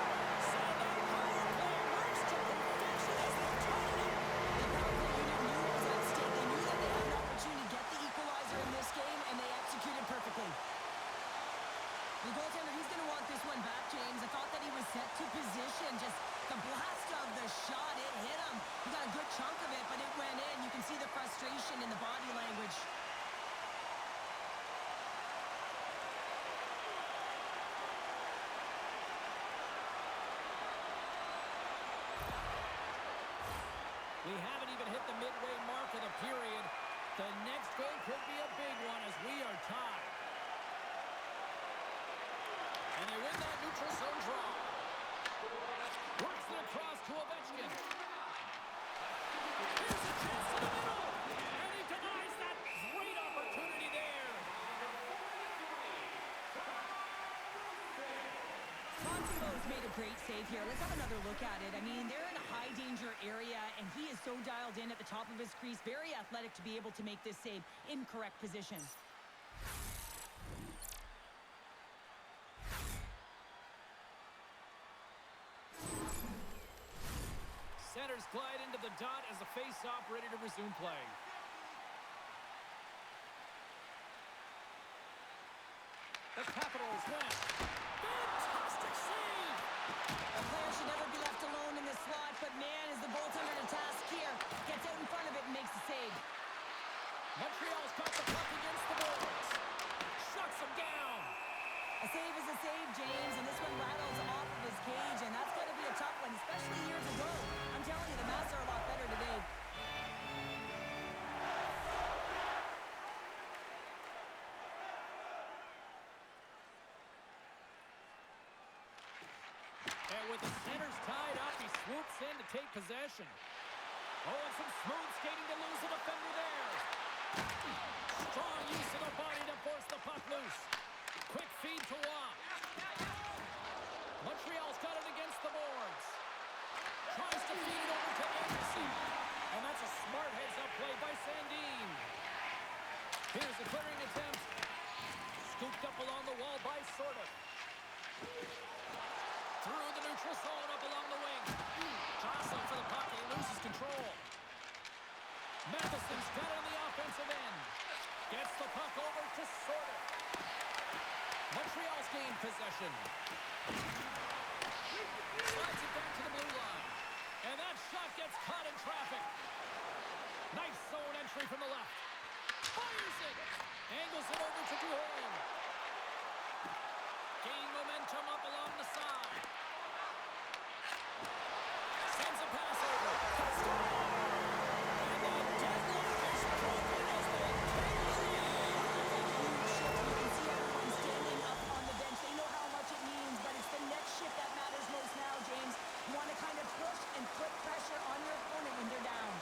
Send that power play. Works to perfection as they tie it. The power play unit knew it was at stake. They knew that they had an opportunity to get the equalizer in this game, and they executed perfectly. We haven't even hit the midway mark of the period. The next goal could be a big one as we are tied. And they win that neutral zone draw. Works it across to Ovechkin. Here's a chance in the middle. And he denies that great opportunity there. Montembeault's made a great save here. Let's have another look at it. I mean, they're in a high-danger area, and he is so dialed in at the top of his crease. Very athletic to be able to make this save in correct position. Centers glide into the dot as the face-off ready to resume play. The Capitals win. Fantastic save! A player should never be left alone in this slot, but man, is the goaltender to task here. Gets out in front of it and makes the save. Montreal's got the puck against the boards. Shuts him down. A save is a save, James, and this one rattles off of his cage, and that's going to be a tough one, especially years ago. I'm telling you, the Mavs are a lot better today. And with the centers tied up, he swoops in to take possession. Oh, and some smooth skating to lose the defender there. Strong use of the body to force the puck loose. Quick feed to Waugh. Montreal's got it against the boards. Tries to feed it over to Anderson. And that's a smart heads-up play by Sandin. Here's the clearing attempt. Scooped up along the wall by Sorta. Through the neutral zone, up along the wing. Jostling for the puck, and he loses control. Matheson's got it on the offensive end. Gets the puck over to Sorta. Montreal's gained possession. Slides it back to the blue line. And that shot gets caught in traffic. Nice zone entry from the left. Fires it. Angles it over to Duhon. Gain momentum up along the side. Sends a pass over. And the deadlock is broken as they take the lead. You can see everyone standing up on the bench. They know how much it means, but it's the next shift that matters most now, James. You want to kind of push and put pressure on your opponent when they're down.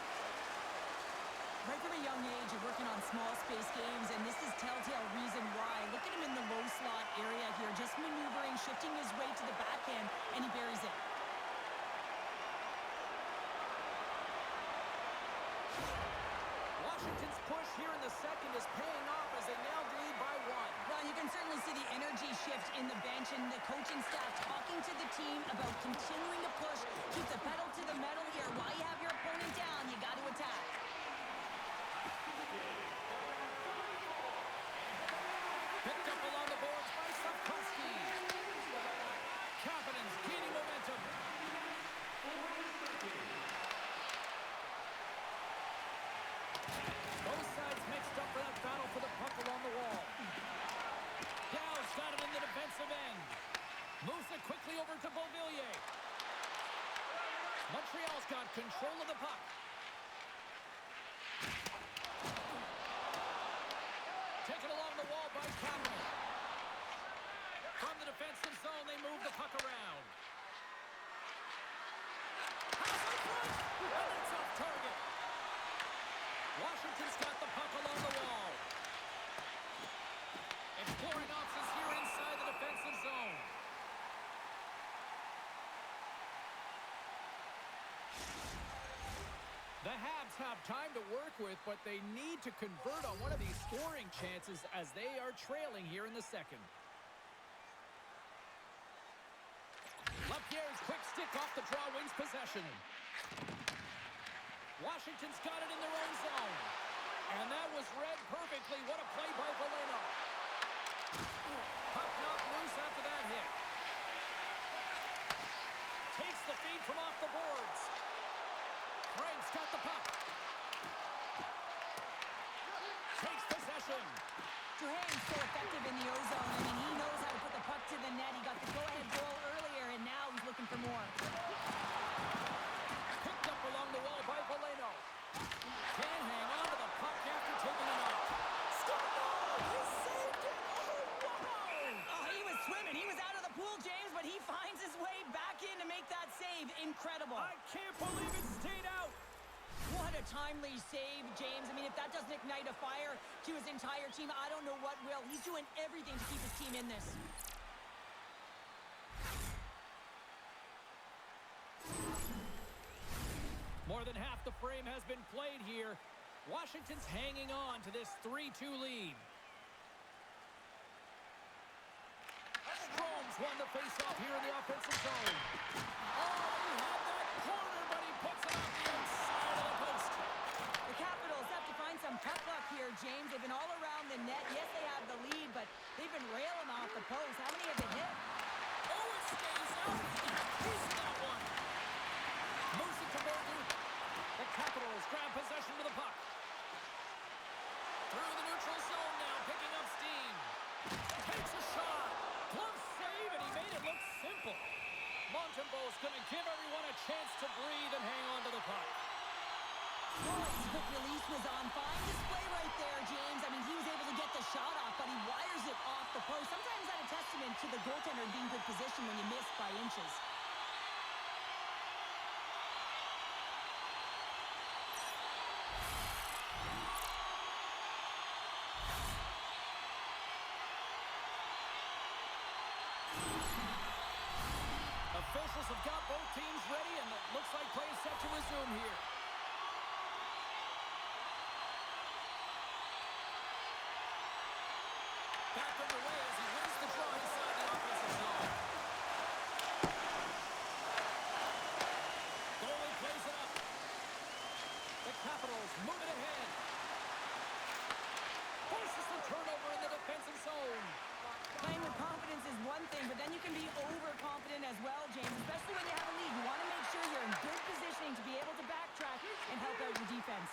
Right from a young age, you're working on small space games, and this is telltale reason why. Look at him in the low slot area here, just maneuvering, shifting his way to the backhand, and he buries it. Washington's push here in the second is paying off as they now lead by one. Well, you can certainly see the energy shift in the bench and the coaching staff talking to the team about continuing to push, keep the pedal to the metal here. While you have your opponent down, you got to attack. Picked up along the boards by Sapkowski. Capitans gaining momentum. Both sides mixed up for that battle for the puck along the wall. Dow's got it in the defensive end. Moves it quickly over to Beauvillier. Montreal's got control of the puck. Taken along the wall by Kapanen. From the defensive zone, they move the puck around. Pass in front, and it's off target. Washington's got the puck along the wall. Exploring options here inside the defensive zone. The Habs have time to work with, but they need to convert on one of these scoring chances as they are trailing here in the second. LaPierre's quick stick off the draw wins possession. Washington's got it in their own zone. And that was read perfectly. What a play by Valeno. Puck knocked loose after that hit. Takes the feed from off the boards. Frank's got the puck. Takes possession. Duhane's so effective in the O-zone. I mean, he knows how to put the puck to the net. He got the go-ahead goal earlier, and now he's looking for more. Picked up along the wall by Valeno. incredible. I can't believe it stayed out. What a timely save, James. I mean, if that doesn't ignite a fire to his entire team, I don't know what will. He's doing everything to keep his team in this. More than half the frame has been played here. Washington's hanging on to this 3-2 lead. Strome's won the faceoff here in the offensive zone. Oh, he had that corner, but he puts it off the outside of the post. The Capitals have to find some puck luck here, James. They've been all around the net. Yes, they have the lead, but they've been railing off the post. How many have they hit? Oh, it stays out. He's that one. Moves it to Berger. The Capitals grab possession of the puck. Through the neutral zone now, picking up steam. Takes a shot. Glove save, and he made it look simple. Montembeau's going to give everyone a chance to breathe and hang on to the puck. Oh, his quick release was on. Fine display right there, James. I mean, he was able to get the shot off, but he wires it off the post. Sometimes that's a testament to the goaltender being good position when you miss by inches. Officials have got both teams ready, and it looks like play is set to resume here. Back underway as he wins the draw inside the offensive zone. Goalie plays it up. The Capitals move it ahead. Forces the turnover in the defensive zone. Playing with confidence is one thing, but then you can be overconfident as well, James, especially when you have a lead. You want to make sure you're in good positioning to be able to backtrack and help out your defense.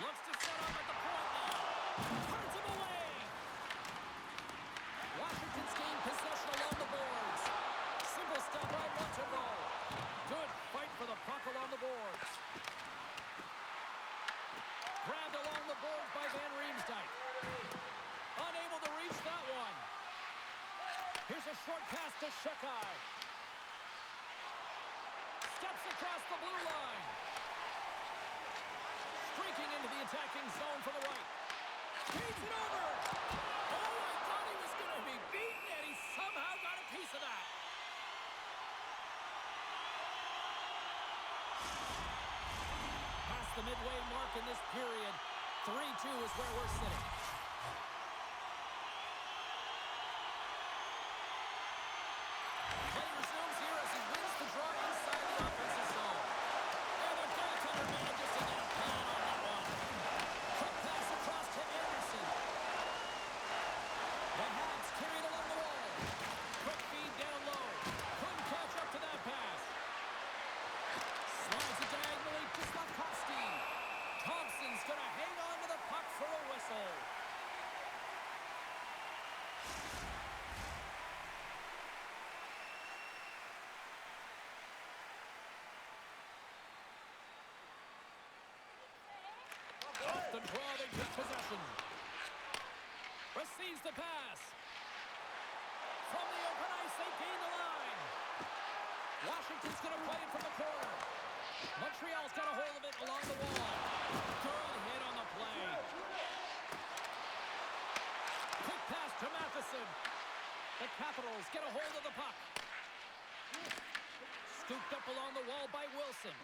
Looks to set up at the point now. Turns him away. Washington's gained possession along the boards. Simple stop by Montreal. Good fight for the puck along the boards. Grabbed along the boards by Van Riemsdyk. Unable to reach that one. Here's a short pass to Shekai. Steps across the blue line. Streaking into the attacking zone for the right. Feeds it over. Oh, I thought he was going to be beaten, and he somehow got a piece of that. Past the midway mark in this period, 3-2 is where we're sitting. Play resumes here as he wins the draw inside the offensive zone. And the goaltender manages to get a pad on that one. Quick pass across to Anderson. The Habs carry it along the wall. Quick feed down low. Couldn't catch up to that pass. Slides it diagonally to Slafkovsky. Thompson's going to hang on to the puck for a whistle. Off the draw, they take possession. Receives the pass. From the open ice, they gain the line. Washington's going to play it from the corner. Montreal's got a hold of it along the wall. Good hit on the play. Quick pass to Matheson. The Capitals get a hold of the puck. Scooped up along the wall by Wilson.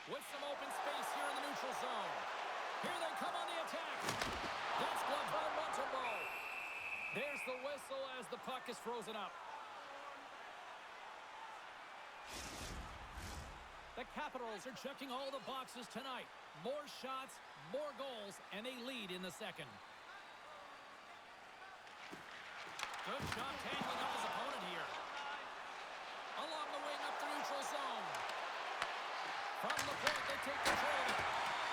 With some open space here in the neutral zone. Here they come on the attack. That's gloved by Montembeau. There's the whistle as the puck is frozen up. The Capitals are checking all the boxes tonight. More shots, more goals, and they lead in the second. Good shot tangling up his opponent here. Along the wing up the neutral zone. From the point, they take control of it.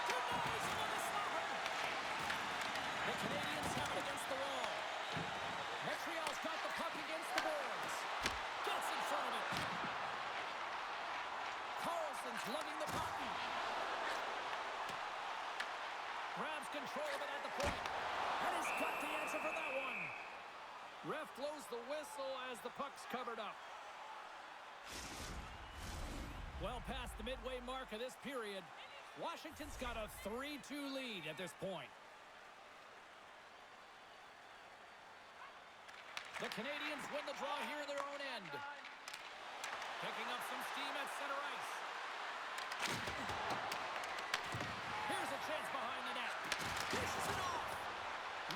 Denies him on the slapper. The Canadiens have it against the wall. Montreal's got the puck against the boards. Gets in front of it. Carlson's lugging the puck. Grabs control of it at the point. And he's got the answer for that one. Ref blows the whistle as the puck's covered up. Well past the midway mark of this period, Washington's got a 3-2 lead at this point. The Canadiens win the draw here in their own end. Picking up some steam at center ice. Here's a chance behind the net. Dishes it off.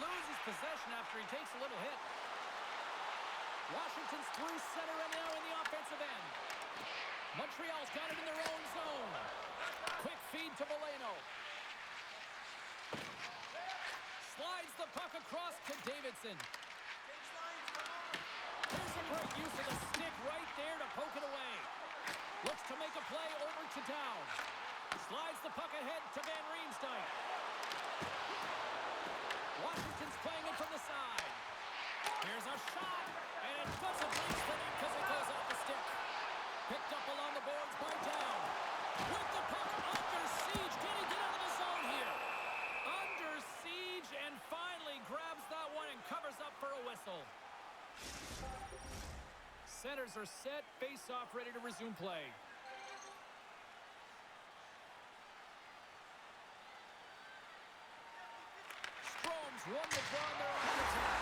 Loses possession after he takes a little hit. Washington's through center and now in the offensive end. Montreal's got it in their own zone. Quick feed to Valeno. Slides the puck across to Davidson. Here's a great use of the stick right there to poke it away. Looks to make a play over to Down. Slides the puck ahead to Van Riemsdyk. Washington's playing it from the side. Here's a shot, and it doesn't reach the net because it goes off the stick. Picked up along the boards by Down. With the puck under siege. Can he get out of the zone here? Under siege and finally grabs that one and covers up for a whistle. Centers are set, face-off ready to resume play. Strome's won the draw and they're on the attack.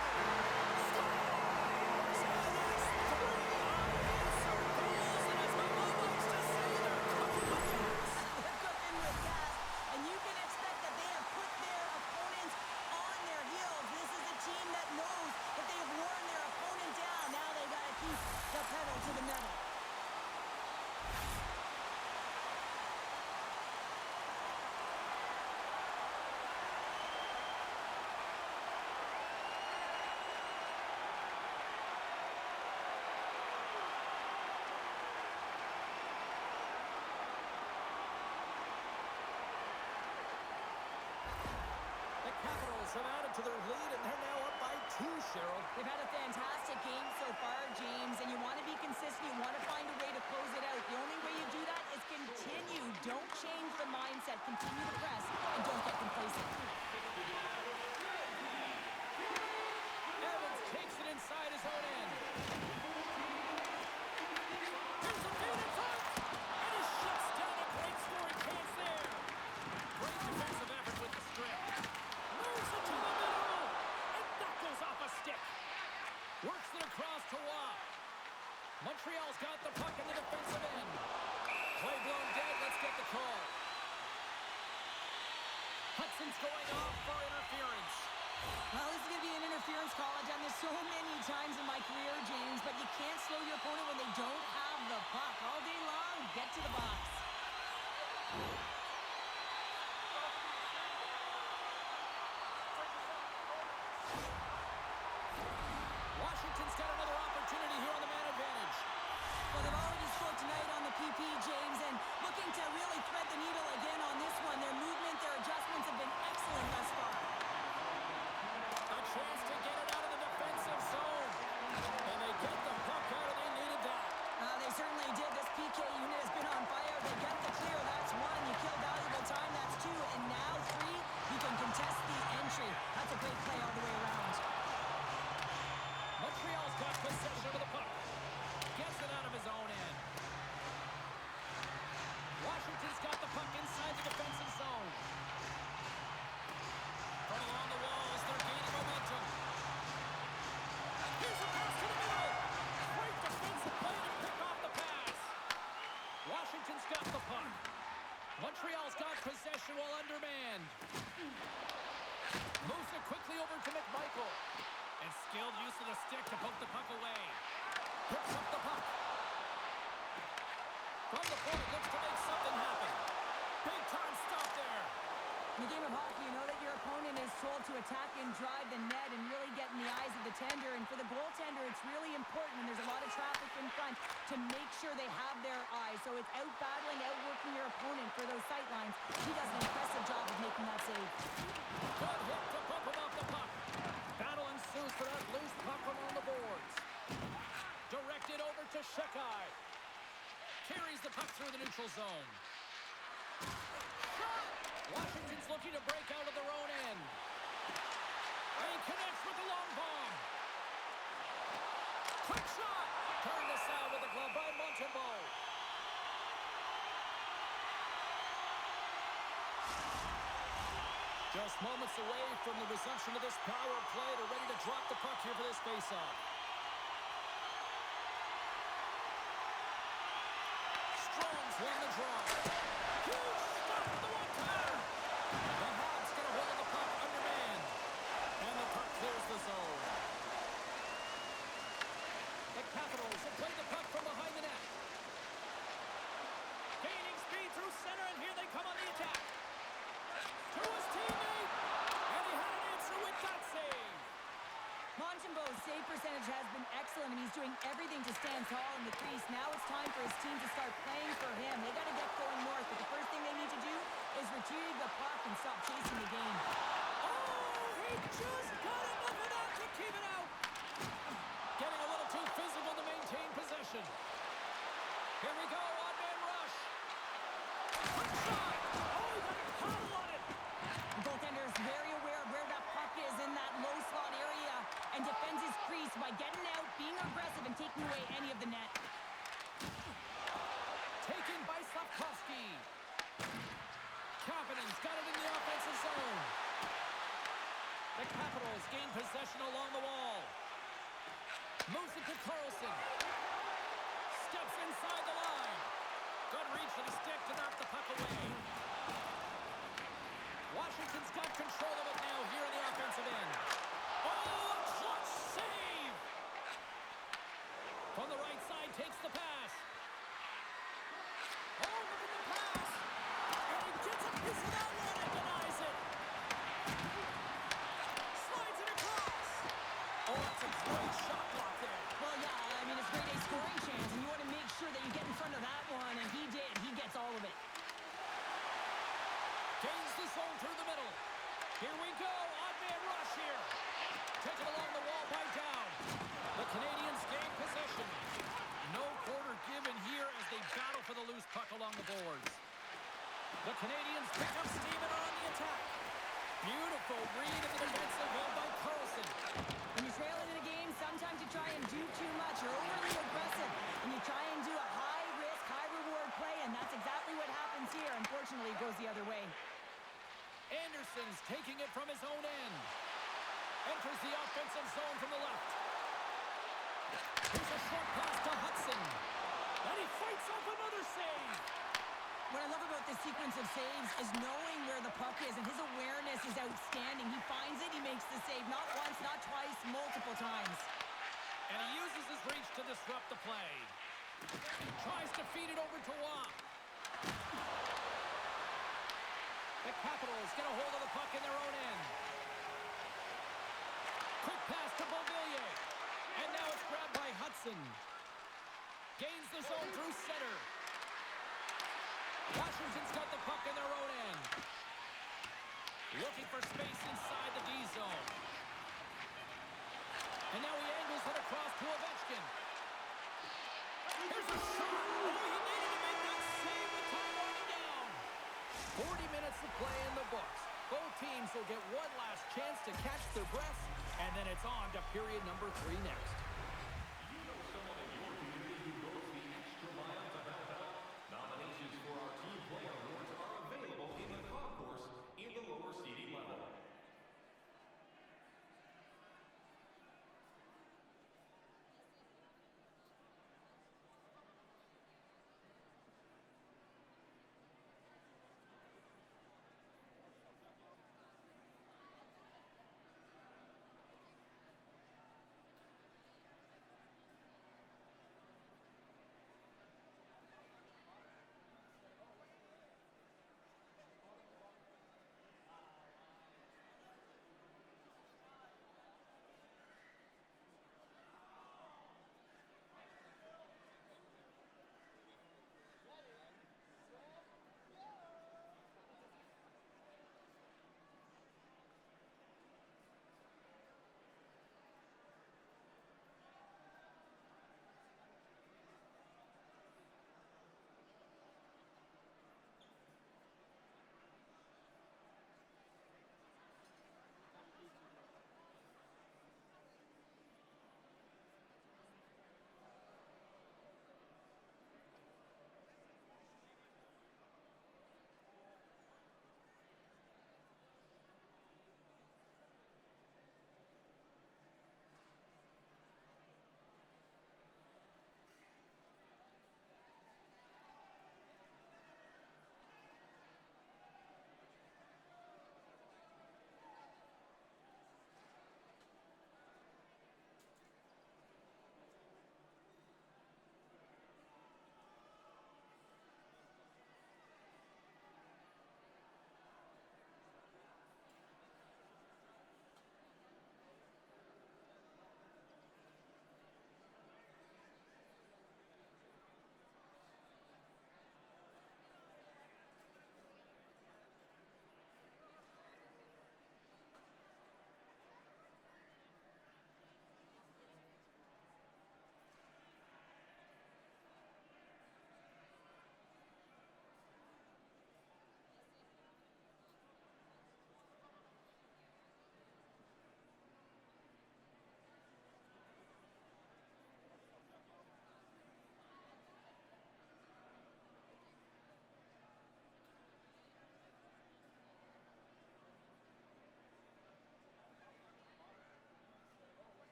Have added to their lead, and they're now up by 2, Cheryl. They've had a fantastic game so far, James, and you want to be consistent. You want to find a way to close it out. The only way you do that is continue. Don't change the mindset. Continue to press, and don't get complacent. Evans takes it inside his own end. Here's a feed in front, and he shuts down a great scoring chance there. Great defensive effort with the strip. Moves it to the middle, and that goes off a stick. Works it across to Waugh. Montreal's got the puck in the defensive end. Play blown dead, let's get the call. Hudson's going off for interference. Well, this is going to be an interference call. I've done this so many times in my career, James, but you can't slow your opponent when they don't have the puck. All day long, get to the box. Washington's got another opportunity here on the man advantage. Well, they've already scored tonight on the PP, James, and looking to really thread the needle again on this one. Their movement, their adjustments have been excellent thus far. A chance to get it out of the defensive zone. And they get the puck out, and they needed that. They certainly did. This PK unit has been on fire. They get the clear. That's 1. You kill valuable time. That's 2. And now 3, you can contest the entry. That's a great play all the way around. Montreal's got possession of the puck. Gets it out of his own end. Washington's got the puck inside the defensive zone. From along the walls, they're gaining momentum. Here's a pass to the middle. Great defensive play to pick off the pass. Washington's got the puck. Montreal's got possession while undermanned. Moves it quickly over to McMichael. And skilled use of the stick to poke the puck away. Picks up the puck. From the point, looks to make something happen. Big time stop there. In the game of hockey, you know that your opponent is told to attack and drive the net and really get in the eyes of the tender. And for the goaltender, it's really important when there's a lot of traffic in front to make sure they have their eyes. So it's out-battling, outworking your opponent for those sight lines. He does an impressive job of making that save. Good hit to bump him off the puck. Battle ensues for that loose puck along the boards. Directed over to Shekai. Carries the puck through the neutral zone. Shot! Washington's looking to break out of their own end. And he connects with the long bomb. Quick shot! Turned aside with the glove by Montembeault. Just moments away from the resumption of this power play. They're ready to drop the puck here for this faceoff. Strome's won the draw. Huge stop with the one-timer. The Habs get a hold of the puck undermanned. And the puck clears the zone. The Capitals have played the puck from behind the net. Gaining speed through center, and here they come on the attack. To his teammate, and he had an answer with that save. Montembeau's save percentage has been excellent, and he's doing everything to stand tall in the crease. Now it's time for his team to start playing for him. They got to get going north, but the first thing they need to do is retrieve the puck and stop chasing the game. Oh, he just got enough of that to keep it out. Getting a little too physical to maintain possession. Here we go, on-man rush. Quick shot. Oh, he got a paddle on it. The goaltender is very aware of where that puck is in that low slot area and defends his crease by getting out, being aggressive, and taking away any of the net. Taken by Slavkovsky. Kapanen's got it in the offensive zone. The Capitals gain possession along the wall. Moves it to Carlson. Steps inside the line. Good reach of the stick to knock the puck away. Washington's got control of it now here in the offensive end. Oh, a clutch save! From the right side, takes the pass. Oh, look at the pass! And he gets a piece of that one and denies it. Slides it across. Oh, that's a great shot block there. Well, yeah, I mean, it's grade A scoring chance, and you want to make sure that you get in front of that one, and he did. He gets all of it. Gains the zone through the middle. Here we go. Odd-man rush here. Taken along the wall by Down. The Canadiens gain possession. No quarter given here as they battle for the loose puck along the boards. The Canadiens pick up steam and are on the attack. Beautiful read of the defensive zone by Carlson. When you're trailing in a game, sometimes you try and do too much. You're overly aggressive, and you try and do a high-risk, high-reward play, and that's exactly what happens here. Unfortunately, it goes the other way. Anderson's taking it from his own end. Enters the offensive zone from the left. Here's a short pass to Hudson. And he fights off another save. What I love about this sequence of saves is knowing where the puck is, and his awareness is outstanding. He finds it, he makes the save not once, not twice, multiple times. And he uses his reach to disrupt the play. Tries to feed it over to Watt. The Capitals get a hold of the puck in their own end. Quick pass to Beauvillier. And now it's grabbed by Hudson. Gains the zone through center. Washington's got the puck in their own end. Looking for space inside the D zone. And now he angles it across to Ovechkin. Here's a shot. Oh, he needed to make that save with time winding down. 40 minutes to play in the books. Both teams will get one last chance to catch their breaths, and then it's on to period number 3 next. You know someone in your community who goes the extra mile to help out? Nominations for our Team Player Awards are available in the concourse in the lower seating level.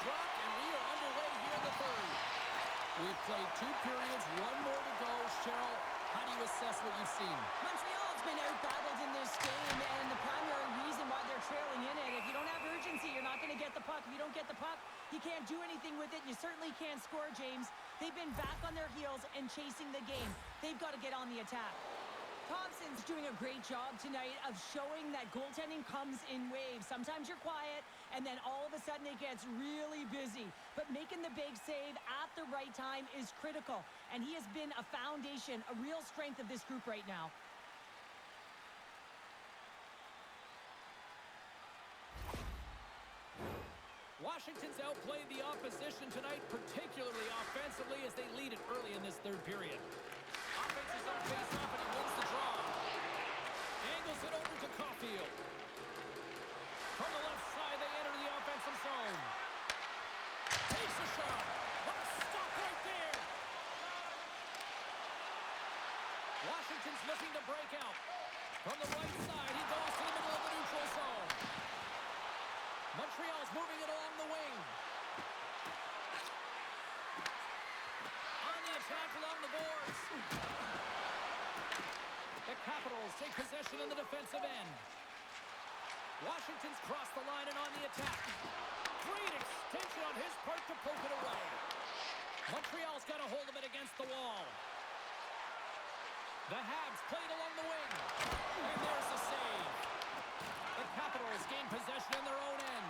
dropped, and we are underway here in the third. We've played 2 periods, 1 more to go. Cheryl, how do you assess what you've seen? Montreal's been out-battled in this game, and the primary reason why they're trailing in it, if you don't have urgency, you're not going to get the puck. If you don't get the puck, you can't do anything with it. You certainly can't score, James. They've been back on their heels and chasing the game. They've got to get on the attack. Thompson's doing a great job tonight of showing that goaltending comes in waves. Sometimes you're quiet, and then all of a sudden it gets really busy. But making the big save at the right time is critical, and he has been a foundation, a real strength of this group right now. Washington's outplayed the opposition tonight, particularly offensively, as they lead it early in this third period. Offense is on face-off, and he wins the draw. Angles it over to Caulfield. From the left side, they enter the offensive zone. Takes a shot. What a stop right there. Washington's looking to break out. From the right side, he goes to the middle of the neutral zone. Montreal's moving it along the wing. On the attack along the boards. The Capitals take possession in the defensive end. Washington's crossed the line and on the attack. Great extension on his part to poke it away. Montreal's got a hold of it against the wall. The Habs played along the wing. And there's the save. The Capitals gain possession in their own end.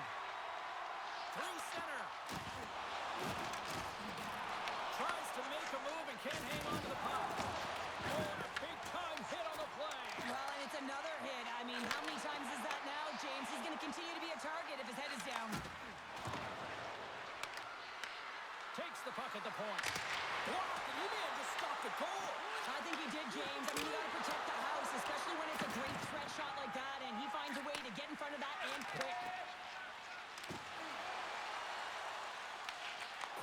Through center. Tries to make a move and can't hang on to the puck. Oh, a big-time hit on the play. Well, and it's another hit. I mean, how many times is that now, James? He's going to continue to be a target if his head is down. Takes the puck at the point. Blocked, and he may have just stopped the goal. I think he did, James. I mean, you got to protect the house, especially when it's a great threat shot like that, and he finds a way to get in front of that and quick.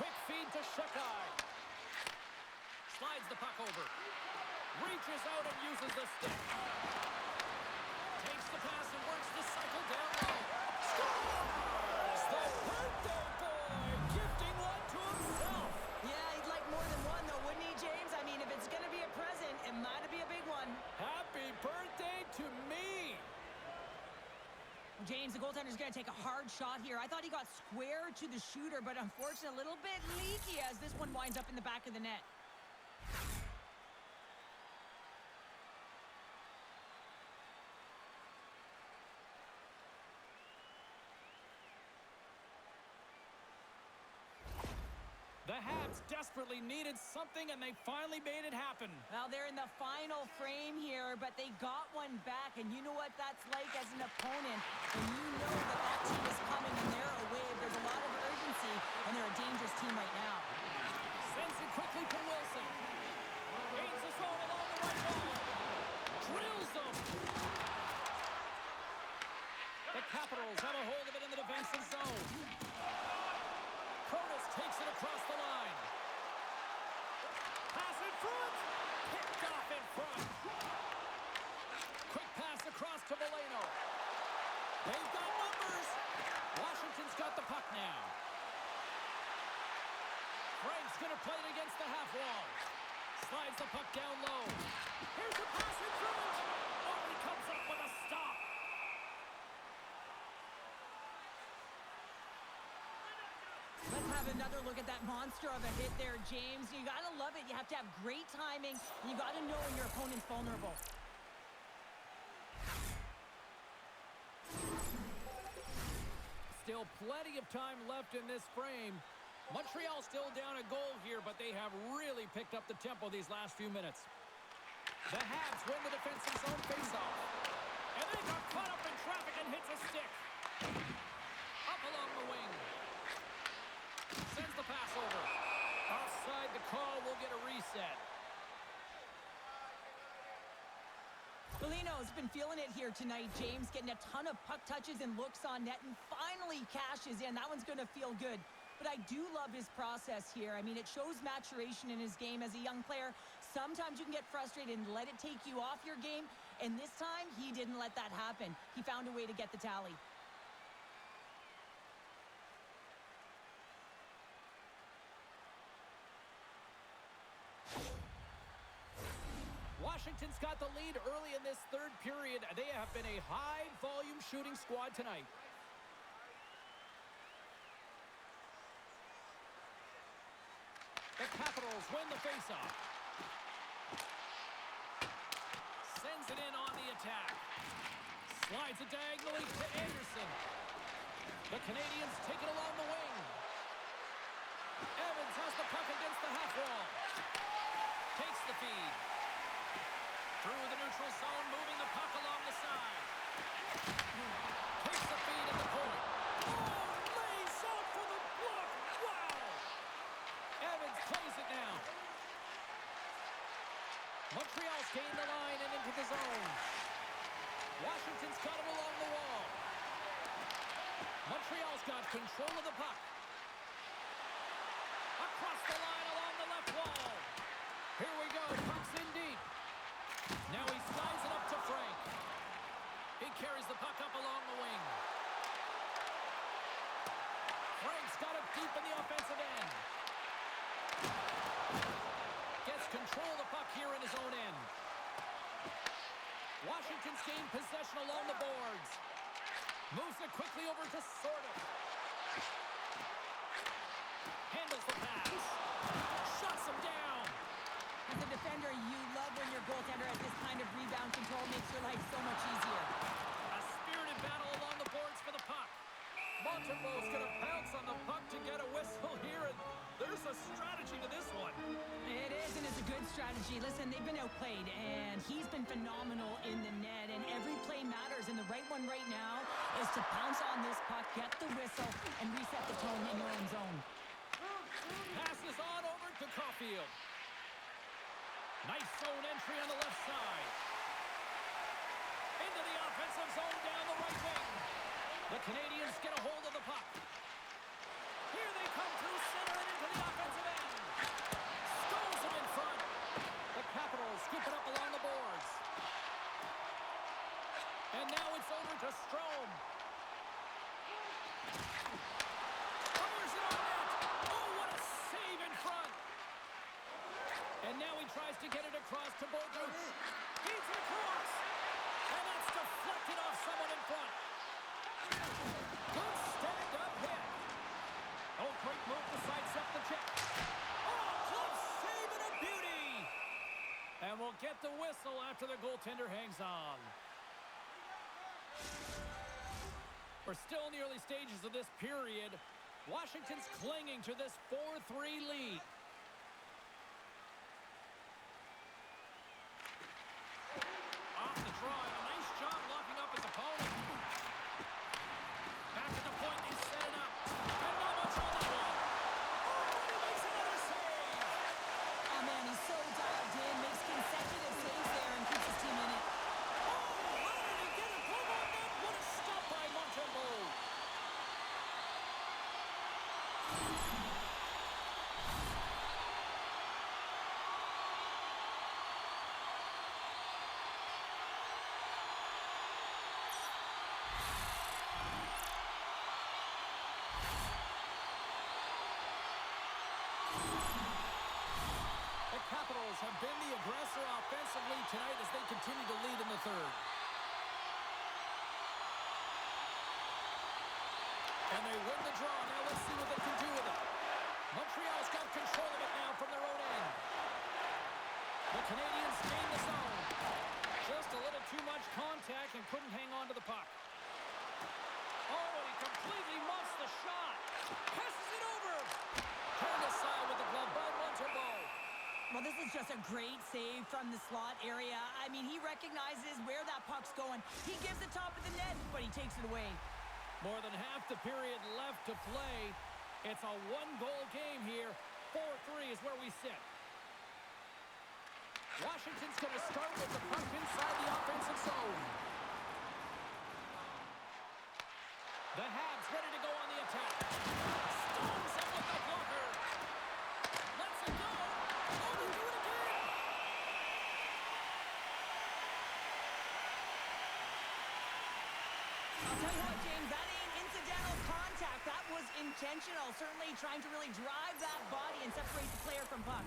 Quick feed to Shekai. Slides the puck over. Reaches out and uses the stick. Takes the pass and works the cycle down low. Scores! The birthday boy gifting one to himself. Yeah, he'd like more than one, though, wouldn't he, James? I mean, if it's going to be a present, it might be a big one. Happy birthday to me. James, the goaltender's going to take a hard shot here. I thought he got square to the shooter, but unfortunately a little bit leaky as this one winds up in the back of the net. The Habs desperately needed something, and they finally made it happen. Well, they're in the final frame here, but they got one back, and you know what that's like as an opponent. And you know that that team is coming, and they're a wave. There's a lot of urgency, and they're a dangerous team right now. Sends it quickly to Wilson. Gains the zone along the right wall. Drills them. The Capitals have a hold of it in the defensive zone. Protas takes it across the line. Pass in front. Picked off in front. Quick pass across to Valeno. They've got numbers. Washington's got the puck now. Frank's going to play it against the half wall. Slides the puck down low. Here's the pass in front. Oh, he comes up with a stop. Let's have another look at that monster of a hit there, James. You got to love it. You have to have great timing. You got to know when your opponent's vulnerable. Still plenty of time left in this frame. Montreal still down a goal here, but they have really picked up the tempo these last few minutes. The Habs win the defensive zone faceoff. And they got caught up in traffic and hits a stick. Up along the wing. Sends the pass over. Offside the call, will get a reset. Valeno's been feeling it here tonight, James, getting a ton of puck touches and looks on net, and finally cashes in. That one's going to feel good. But I do love his process here. I mean, it shows maturation in his game as a young player. Sometimes you can get frustrated and let it take you off your game, and this time, he didn't let that happen. He found a way to get the tally. Washington's got the lead early in this third period. They have been a high-volume shooting squad tonight. The Capitals win the faceoff. Sends it in on the attack. Slides it diagonally to Anderson. The Canadiens take it along the wing. Evans has the puck against the half wall. Takes the feed. Through the neutral zone, moving the puck along the side. Takes the feed at the point. Oh, lays out for the block. Wow! Evans plays it now. Montreal's gained the line and into the zone. Washington's got it along the wall. Montreal's got control of the puck. Across the line along the left wall. Here we go. Puck's in deep. Now he slides it up to Frank. He carries the puck up along the wing. Frank's got it deep in the offensive end. Gets control of the puck here in his own end. Washington's gained possession along the boards. Moves it quickly over to Sorter. Handles the pass. Shuts him down. As a defender, you love when your goaltender has this kind of rebound control. Makes your life so much easier. A spirited battle along the boards for the puck. Montembeau's going to pounce on the puck to get a whistle here, and there's a strategy to this one. It is, and it's a good strategy. Listen, they've been outplayed, and he's been phenomenal in the net, and every play matters, and the right one right now is to pounce on this puck, get the whistle, and reset the tone in your own zone. Passes on over to Caulfield. Nice zone entry on the left side. Into the offensive zone down the right wing. The Canadiens get a hold of the puck. Here they come through center and into the offensive end. Stones him in front. The Capitals scoop it up along the boards. And now it's over to Strome. Fires it on net. Oh, what a save in front. And now he tries to get it across to Bourgault. Feeds it across. And that's deflected off someone in front. Good stand-up hit. Oh, great move to sidestep the check. Oh, close save and a beauty. And we'll get the whistle after the goaltender hangs on. We're still in the early stages of this period. Washington's clinging to this 4-3 lead. Off the draw, a nice job locking up his opponent. Back at the point, they set it up. And not much on that one. Oh, and he makes another save. Oh, man, he's so dialed in, makes consecutive saves there, and keeps his team in it. Oh, how did he get a glove on that? What a stop by Montembeau. The Capitals have been the aggressor offensively tonight as they continue to lead in the third. And they win the draw. Now let's see what they can do with it. Montreal's got control of it now from their own end. The Canadiens gain the zone. Just a little too much contact and couldn't hang on to the puck. Oh, and he completely muffs the shot. Passes it over. Turned aside with the glove by Montembeau. Well, this is just a great save from the slot area. I mean, he recognizes where that puck's going. He gives the top of the net, but he takes it away. More than half the period left to play. It's a one-goal game here. 4-3 is where we sit. Washington's going to start with the puck inside the offensive zone. The Habs ready to go on the attack. Stones him with the blocker. Lets it go. Oh, they do it again. I'll tell you what, James, that ain't incidental contact. That was intentional. Certainly trying to really drive that body and separate the player from puck.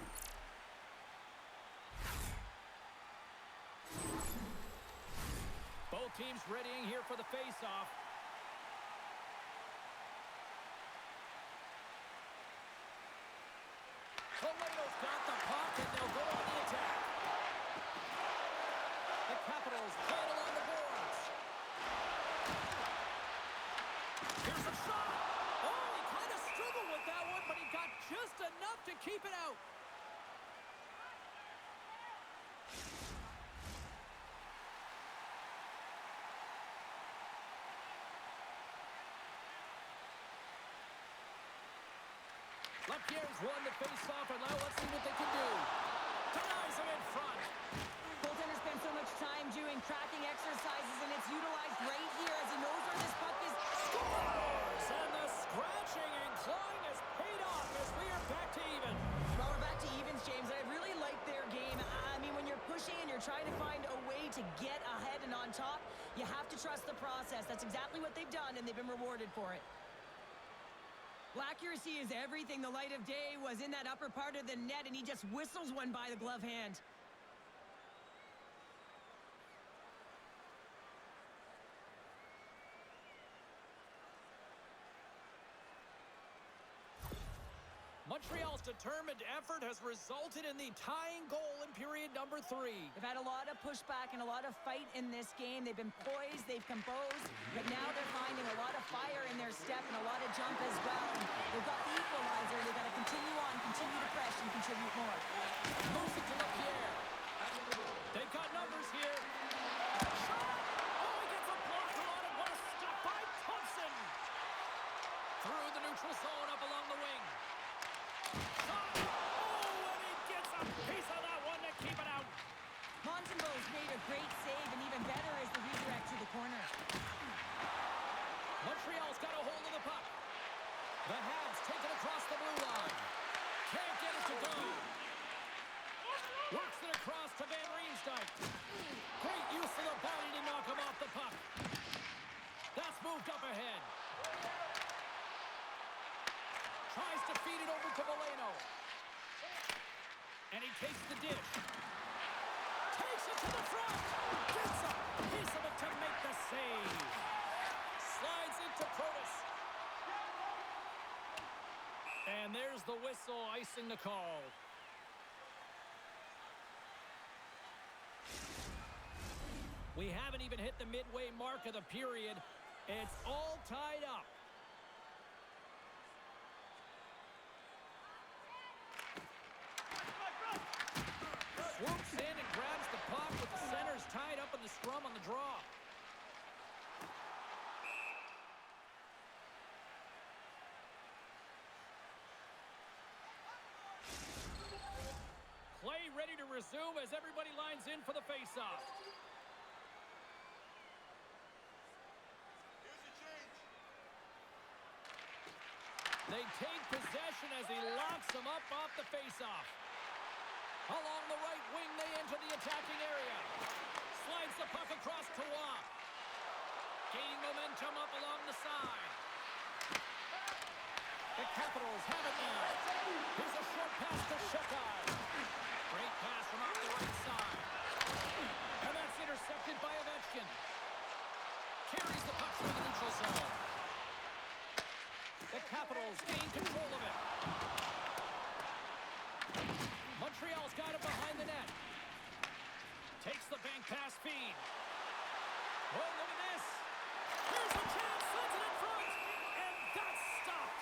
teams readying here for the face-off. Toledo's got the puck, and they'll go on the attack. The Capitals play it along the boards. Here's a shot. Oh, he kind of struggled with that one, but he got just enough to keep it out. Lapierre's won the face-off, and now let's see what they can do. Denies him in front. Goaltender spent so much time doing tracking exercises, and it's utilized right here as he knows where this puck is. Scores! And the scratching and clawing has paid off as we are back to even. Well, we're back to evens, James. I really like their game. I mean, when you're pushing and you're trying to find a way to get ahead and on top, you have to trust the process. That's exactly what they've done, and they've been rewarded for it. Well, accuracy is everything. The light of day was in that upper part of the net, and he just whistles one by the glove hand. Montreal's determined effort has resulted in the tying goal in period number 3. They've had a lot of pushback and a lot of fight in this game. They've been poised, they've composed, but now they're finding a lot of fire in their step and a lot of jump as well. They've got the equalizer. They've got to continue on, continue to press, and contribute more. Moves it to Lapierre. They've got numbers here. Shot! Oh, he gets a blocker on it. What a stop by Thompson! Through the neutral zone, up along the wing. Shot! Oh, and he gets a piece of that one to keep it out. Montembeau's made a great save, and even better is the redirect to the corner. Montreal's got a hold of the puck. The Habs take it across the blue line. Can't get it to go. Works it across to Van Riemsdyk. Great use of the body to knock him off the puck. That's moved up ahead. Tries to feed it over to Valeno. And he takes the dish. Takes it to the front. Gets a piece of it to make the save. Slides into Protas. And there's the whistle, icing the call. We haven't even hit the midway mark of the period. It's all tied up. Swoops in and grabs the puck with the centers tied up in the scrum on the draw. Play ready to resume as everybody lines in for the face-off. They take possession as he locks them up off the face-off. Along the right wing, they enter the attacking area. Slides the puck across to Waugh. Gaining momentum up along the side. The Capitals have it now. Here's a short pass to Shekai. Great pass from off the right side. And that's intercepted by Ovechkin. Carries the puck through the neutral zone. The Capitals gain control of it. Montreal's got it behind the net. Takes the bank pass feed. Oh, look at this. Here's a chance. Sends it in front. And that's stopped.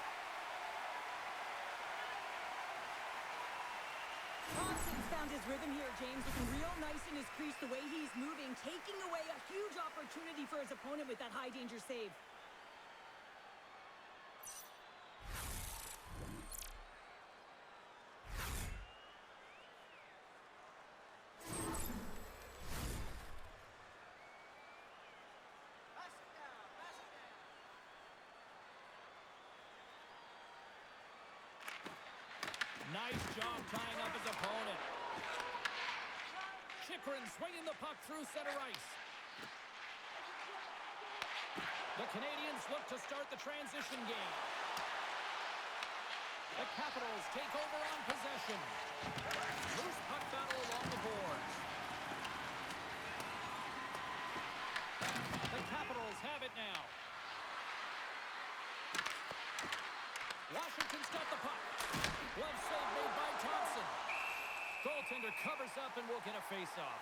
Thompson's found his rhythm here, James, looking real nice in his crease, the way he's moving, taking away a huge opportunity for his opponent with that high-danger save. Nice job tying up his opponent. Chychrun swinging the puck through center ice. The Canadiens look to start the transition game. The Capitals take over on possession. Loose puck battle along the boards. Canadiens have it now. Washington's got the puck. Glove save made by Thompson. Goaltender covers up and will get a face-off.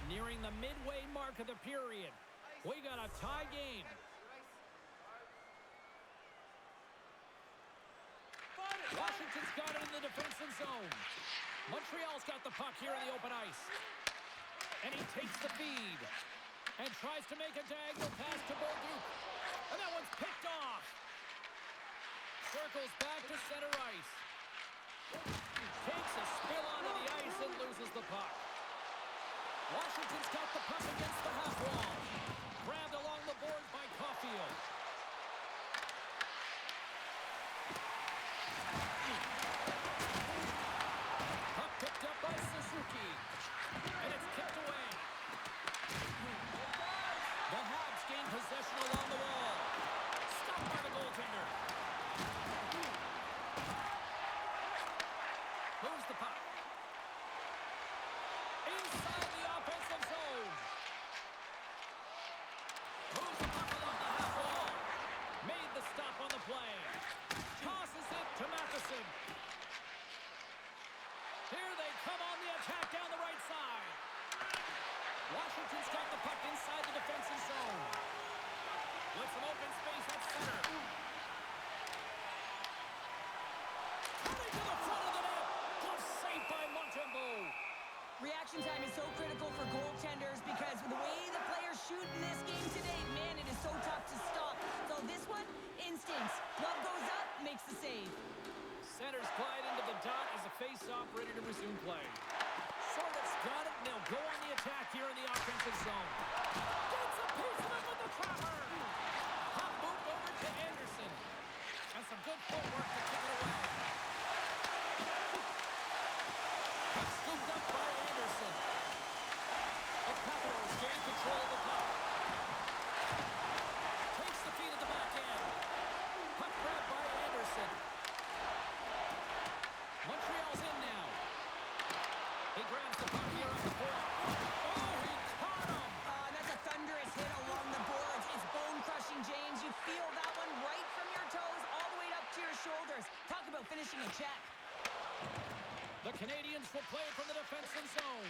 Nearing the midway mark of the period. We got a tie game. Washington's got it in the defensive zone. Montreal's got the puck here in the open ice. And he takes the feed. And tries to make a diagonal pass to Bolduc. And that one's picked off. Circles back to center ice. Takes a spill onto the ice and loses the puck. Washington's got the puck against the half wall. Grabbed along the boards by Caulfield. Puck picked up by Suzuki. And it's kicked away. The Habs gain possession along the wall. Stopped by the goaltender. Moves the puck. Inside the offensive zone. Moves the puck along the half wall. Made the stop on the play. Tosses it to Matheson. Here they come on the attack down the right side. Washington's got the puck inside the defensive zone. With some open space at center. Cutting to the front of the net. Glove saved by Montembeault. Reaction time is so critical for goaltenders because the way the players shoot in this game today, man, it is so tough to stop. So this one, instincts. Glove goes up, makes the save. Centers glide into the dot as a face-off ready to resume play. Sorgat's got it, and they'll go on the attack here in the offensive zone. Gets a piece of it with the trapper. Hop moved over to Anderson. And some good footwork to kick it away. Puck scooped up by Anderson. The Capitals gain control of the puck. Takes the feed at the back end. Puck grabbed by Anderson. Montreal's in now. He grabs the puck here on the point. Oh, he caught him! That's a thunderous hit along the boards. It's bone-crushing, James. You feel that one right from your toes all the way up to your shoulders. Talk about finishing a check. The Canadiens will play from the defensive zone.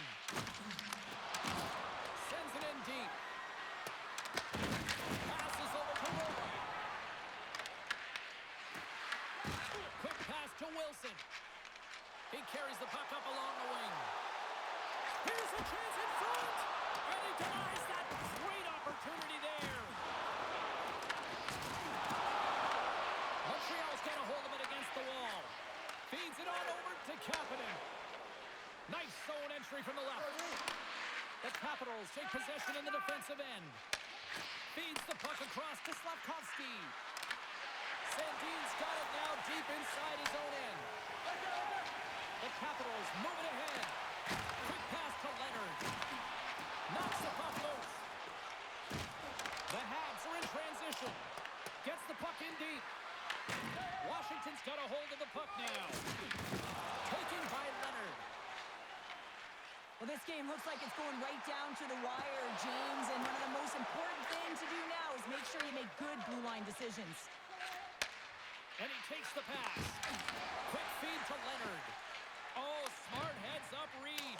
Sends it in deep. Passes over to Roy. Quick pass to Wilson. He carries the puck up along the wing. Here's a chance in front! And he denies that great opportunity there. Montreal's got a hold of it against the wall. Feeds it on over to Kapanen. Nice zone entry from the left. The Capitals take possession in the defensive end. Feeds the puck across to Slavkovsky. Sandin's got it now deep inside his own end. The Capitals move it ahead. Quick pass to Leonard. Knocks the puck loose. The Habs are in transition. Gets the puck in deep. Washington's got a hold of the puck now. Taken by Leonard. Well, this game looks like it's going right down to the wire, James, and one of the most important things to do now is make sure you make good blue line decisions. And he takes the pass. Quick feed to Leonard. Oh, smart heads-up read.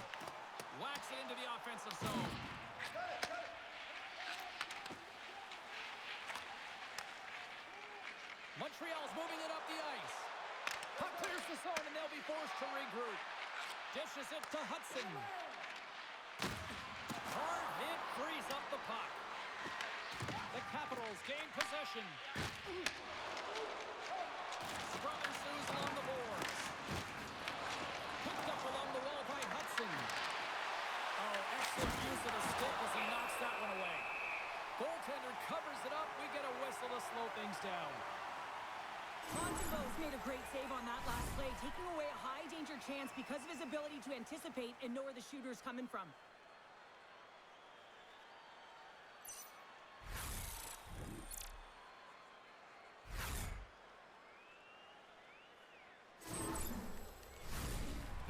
Whacks it into the offensive zone. Montreal's moving it up the ice. Puck clears the zone, and they'll be forced to regroup. Dishes it to Hudson. Hard hit frees up the puck. The Capitals gain possession. Scrum ensues along the boards. Picked up along the wall by Hudson. Oh, excellent use of the stick as he knocks that one away. Goaltender covers it up. We get a whistle to slow things down. Montembeault's made a great save on that last play, taking away a high-danger chance because of his ability to anticipate and know where the shooter's coming from.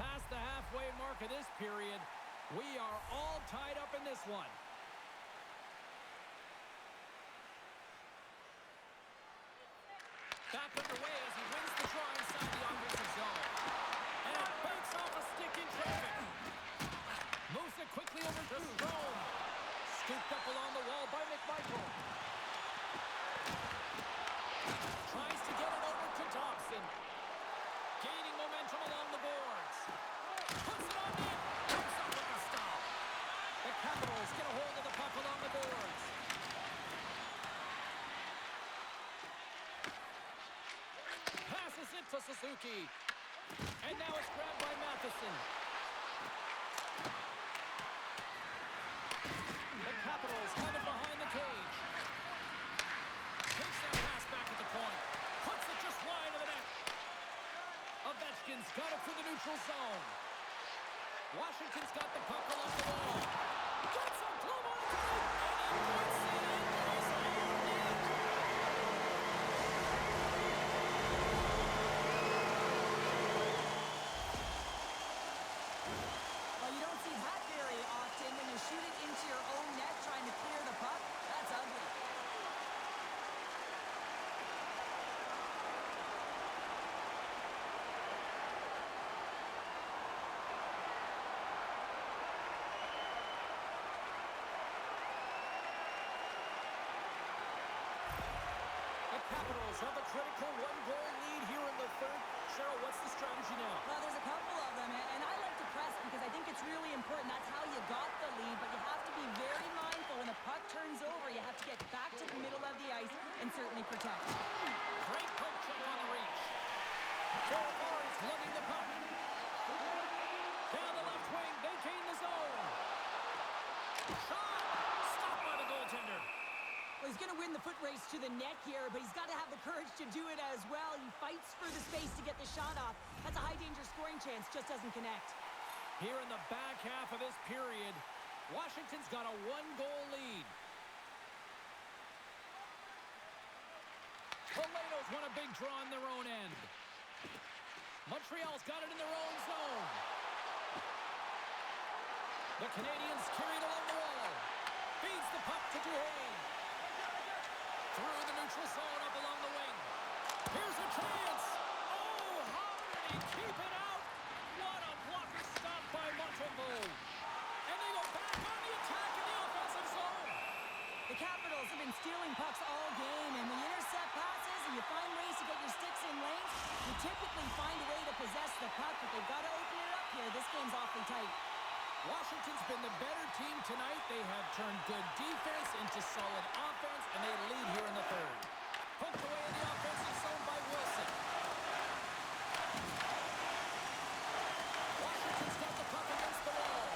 Past the halfway mark of this period, We are all tied up in this one. Back underway as he wins the draw inside the offensive zone. And it breaks off a stick in traffic. Moves it quickly over to Strome. Scooped up along the wall by McMichael. Tries to get it over to Thompson. Gaining momentum along the boards. Puts it on net. Comes up with a stop. The Capitals get a hold of the puck along the boards. Passes it to Suzuki. And now it's grabbed by Matheson. The Capitals have it behind the cage. Takes that pass back at the point. Puts it just wide of the net. Ovechkin's got it for the neutral zone. Washington's got the puck along the wall. Gets a glove on it. And he puts it into his own net. Well, you don't see that very often when you shoot it into your own net trying to clear the puck. That's ugly. The Capitals have a critical one-goal lead here in the third. Cheryl, what's the strategy now? Well, there's a couple of them, and I like to press because I think it's really important. That's how you got the lead, but you have to be very mindful. When the puck turns over, you have to get back to the middle of the ice and certainly protect. Great poke check on the reach. Forwards lugging the puck. Down the left wing, they gain the zone. Shot! Stopped by the goaltender. Well, he's going to win the foot race to the net here, but he's got to have the courage to do it as well. He fights for the space to get the shot off. That's a high-danger scoring chance, just doesn't connect. Here in the back half of this period, Washington's got a one-goal lead. Toledo's won a big draw in their own end. Montreal's got it in their own zone. The Canadiens carry it along the wall. Feeds the puck to Duhaime. Through the neutral zone up along the wing. Here's a chance. Oh, how did he keep it out? What a blocker stop by Montembeault. And they go back on the attack in the offensive zone. The Capitals have been stealing pucks all game, and when you intercept passes and you find ways to get your sticks in lanes, you typically find a way to possess the puck, but they've got to open it up here. This game's awfully tight. Washington's been the better team tonight. They have turned good defense into solid offense, and they lead here in the third. Poked away in the offensive zone by Wilson. Washington's got the puck against the wall.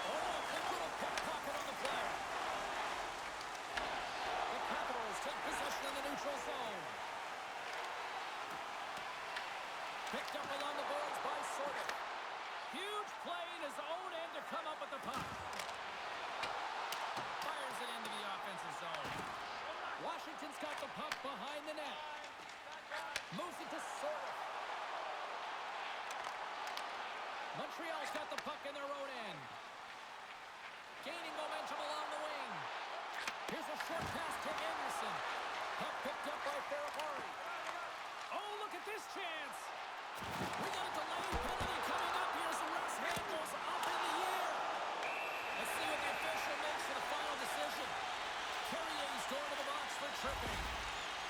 Oh, a quick little pickpocket on the play. The Capitals take possession in the neutral zone. Picked up along the boards by Sorted. Huge play in his own end to come up with the puck. Fires it into the offensive zone. Washington's got the puck behind the net. Moves it to Sorter. Montreal's got the puck in their own end. Gaining momentum along the wing. Here's a short pass to Anderson. Puck picked up by Ferrapari. Oh, look at this chance. We got a delayed penalty coming up here. Some Russ handles up in the air. Let's see what the official makes for the final decision. Carrier's going to the box for tripping.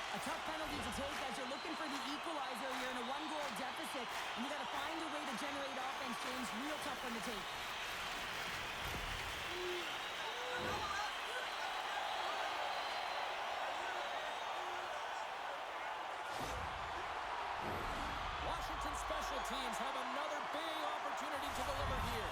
A tough penalty to take as you're looking for the equalizer. You're in a one-goal deficit, and you got to find a way to generate offense, James. Real tough one to take. Washington special teams have another big opportunity to deliver here.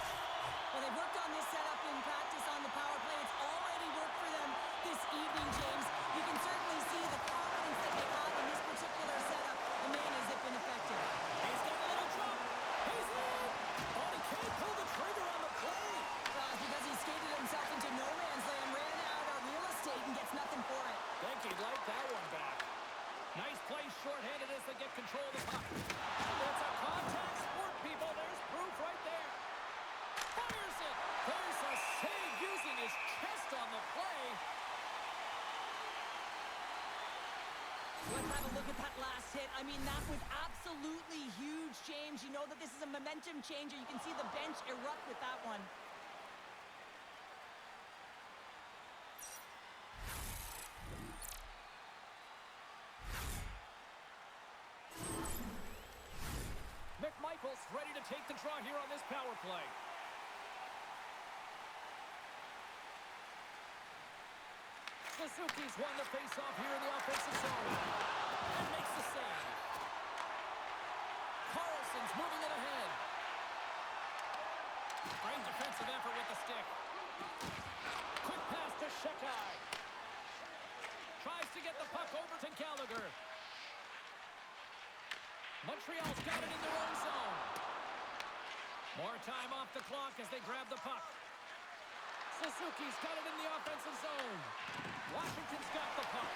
Well, they've worked on this setup in practice on the power play. It's already worked for them this evening, James. You can certainly see the confidence that they have in this particular setup. The man has been effective. He's got a little jump. He's in. Oh, he can't pull the trigger on the play. Because he skated himself into no man's land, ran out of real estate, and gets nothing for it. Think he'd like that one back. Nice play shorthanded as they get control of the puck. It's a contact sport, people. There's proof right there. Fires it. Have a look at that last hit. I mean, that was absolutely huge, James. You know that this is a momentum changer. You can see the bench erupt with that one. McMichael's ready to take the draw here on this power play. Suzuki's won the faceoff here in the offensive zone and makes the save. Carlson's moving it ahead. Great defensive effort with the stick. Quick pass to Shekai. Tries to get the puck over to Gallagher. Montreal's got it in their own zone. More time off the clock as they grab the puck. Suzuki's got it in the offensive zone. Washington's got the puck.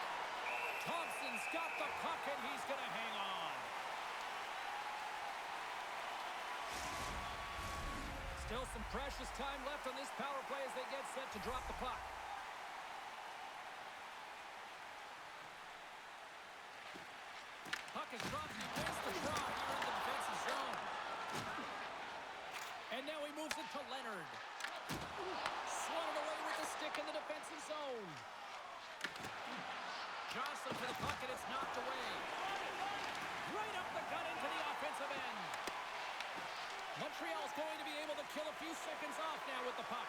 Thompson's got the puck, and he's going to hang on. Still some precious time left on this power play as they get set to drop the puck. Puck is dropped. He wins the draw here in the defensive zone. And now he moves it to Leonard. Swatted away with the stick in the defensive zone. Johnson to the puck, and it's knocked away. Right up the gut into the offensive end. Montreal's going to be able to kill a few seconds off now with the puck.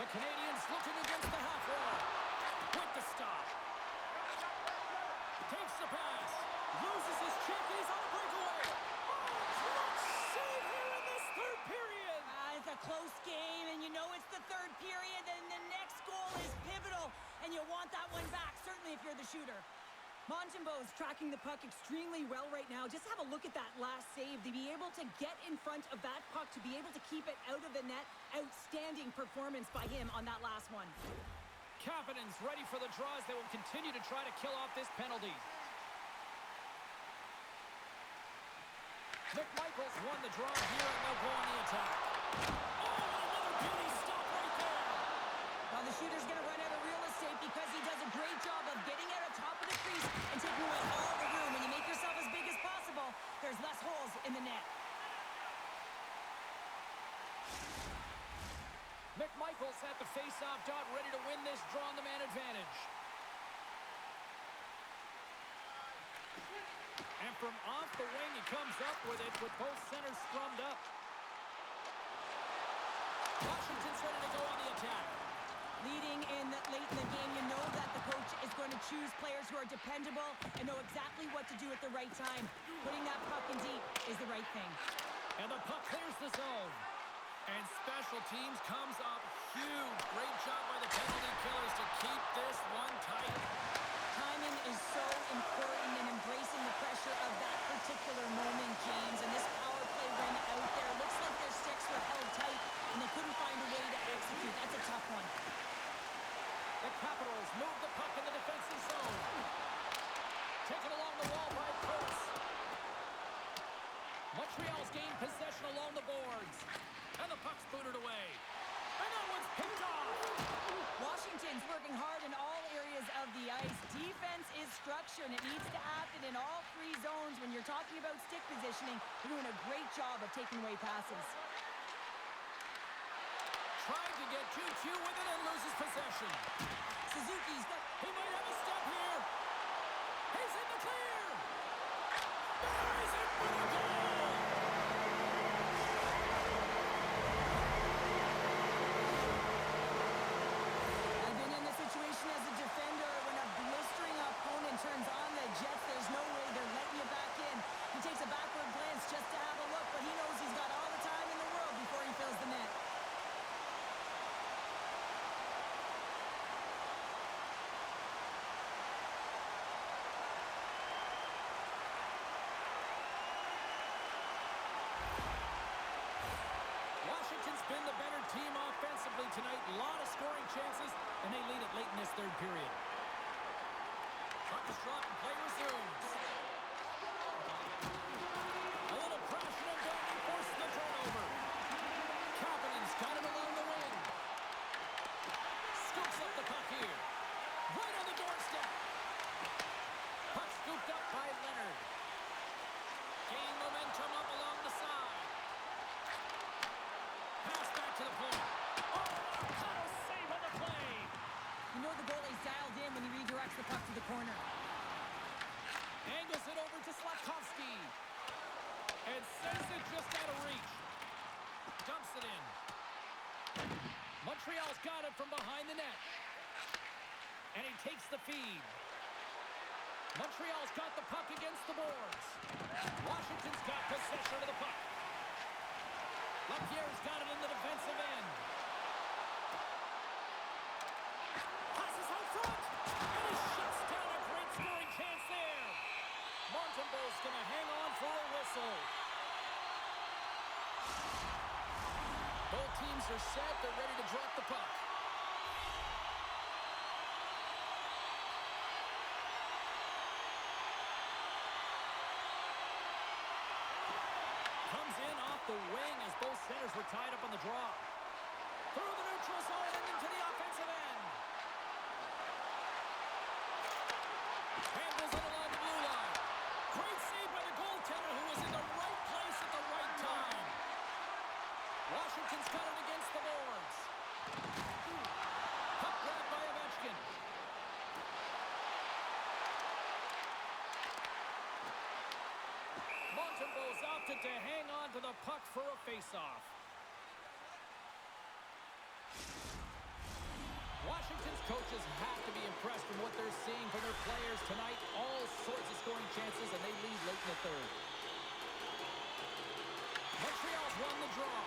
The Canadiens looking against the half wall. With the stop. Takes the pass. Loses his check. He's on a breakaway. Clutch save here in this third period. It's a close game, and you know it's the third period, and the next goal is pivotal, and you want that one back, certainly if you're the shooter. Montembeault's tracking the puck extremely well right now. Just have a look at that last save. To be able to get in front of that puck, to be able to keep it out of the net, outstanding performance by him on that last one. Kapanen's ready for the draws. They will continue to try to kill off this penalty. McMichael's won the draw here, and they'll go on the attack. Oh, another beauty stop right there. Well, the shooter's going to run out of real estate because he does a great job of getting out on top of the crease and taking away all the room. When you make yourself as big as possible, there's less holes in the net. McMichael's at the face-off dot, ready to win this draw on the man advantage. And from off the wing, he comes up with it with both centers scrummed up. Washington's ready to go on the attack. Leading in late in the game, you know that the coach is going to choose players who are dependable and know exactly what to do at the right time. Putting that puck in deep is the right thing. And the puck clears the zone. And special teams comes up huge. Great job by the penalty killers to keep this one tight. Timing is so important in embracing the pressure of that particular moment, James. And this power play win out there, looks like their sticks were held tight and they couldn't find a way to execute. That's a tough one. The Capitals move the puck in the defensive zone. Taken along the wall by Coates. Montreal's gained possession along the boards. And the puck's booted away. And that one's picked off. Washington's working hard in all areas of the ice. Defense is structure, and it needs to happen in all three zones. When you're talking about stick positioning, they're doing a great job of taking away passes. Trying to get 2-2 with it and loses possession. Suzuki's got... He might have a step here. He's in the clear. Buries it for the goal. I've been in the situation as a defender when a blistering opponent turns on the Jets. There's no way they're letting you back in. He takes a backward glance just to have a look, but he knows he's got all the time in the world before he fills the net. Washington's been the better team offensively tonight. A lot of scoring chances, and they lead it late in this third period. Puck is dropped and play resumes. A little crashing and banging forces the turnover. Kapanen's got it along the wing. Scoops up the puck here. Right on the door out from behind the net. And he takes the feed. Montreal's got the puck against the boards. Washington's got possession of the puck. Lapierre's got it in the defensive end. Passes out front. And he shuts down a great scoring chance there. Montembeault's going to hang on for a whistle. Both teams are set. They're ready to drop the puck. Comes in off the wing as both centers were tied up on the draw. Through the neutral zone and into the offensive end. Handles it along the blue line. Great save by the goaltender who was in the right place at the right time. Washington's got it against the boards. Puck grabbed by Ovechkin. Montembeault's opted to hang on to the puck for a face-off. Washington's coaches have to be impressed from what they're seeing from their players tonight. All sorts of scoring chances, and they lead late in the third. Montreal's won the draw.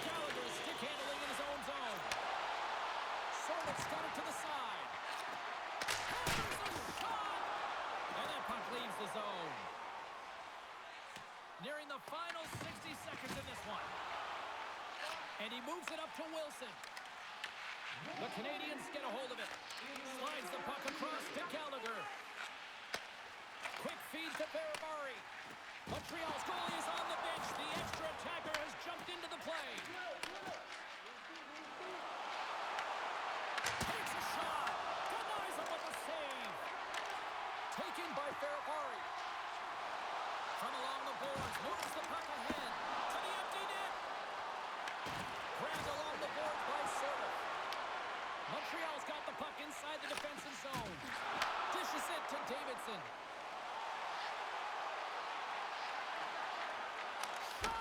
Gallagher is stick handling in his own zone. Sorlet's got it to the side. Hammers a shot! And that puck leaves the zone. Nearing the final 60 seconds in this one. And he moves it up to Wilson. The Canadiens get a hold of it. Slides the puck across to Gallagher. Quick feed to Rivalry. Montreal's goalie is on the bench. The extra attacker has jumped into the play. Takes a shot. Denies him with a save. Taken by Rivalry. From along the boards, moves the puck ahead to the empty net. Grabbed along the boards by Sorlet. Montreal's got the puck inside the defensive zone. Dishes it to Davidson. Shot!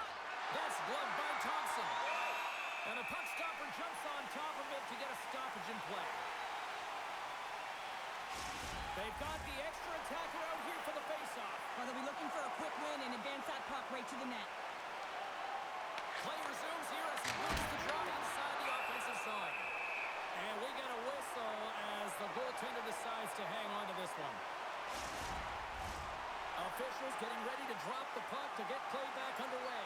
That's gloved by Thompson. And the puck stopper jumps on top of it to get a stoppage in play. They've got the extra attacker out here for the faceoff. Well, they'll be looking for a quick win and advance that puck right to the net. Play resumes here as he wins the draw inside the offensive zone. And we get a whistle as the goaltender decides to hang on to this one. Officials getting ready to drop the puck to get play back underway.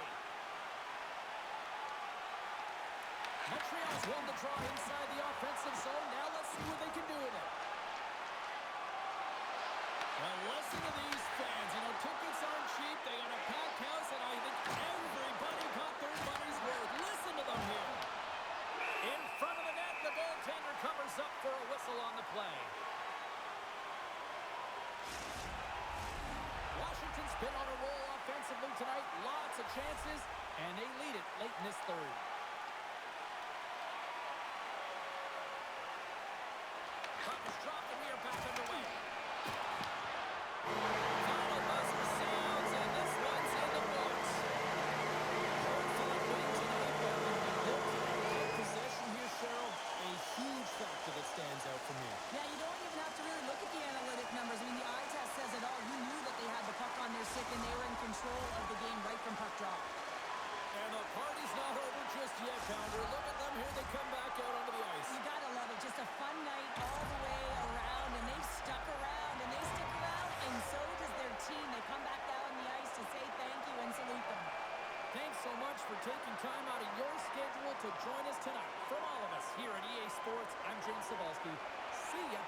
Montreal's won the draw inside the offensive zone. Now let's see what they can do with it. Well, listen to these fans. You know, tickets aren't cheap. They got a packed house, and I think everybody got their money's worth. Listen to them here. In front of the net, the goaltender covers up for a whistle on the play. Washington's been on a roll offensively tonight. Lots of chances, and they lead it late in this third. Puck is dropped, and we are back underway. Final buzzer sounds, and this one's in the books. Hard-fought win tonight, but possession here, Cheryl, a huge factor that stands out for me. Yeah, you don't even have to really look at the analytic numbers. I mean, the eye test says it all. You knew that they had the puck on their stick, and they were in control of the game right from puck drop. And the party's not over just yet, Pounder. Look at them here. They come back out onto the ice. You gotta love it. Just a fun night all the way around, and they stuck around, and they stick around, and so does their team. They come back down the ice to say thank you and salute them. Thanks so much for taking time out of your schedule to join us tonight. From all of us here at EA Sports, I'm James Cybulski. See ya.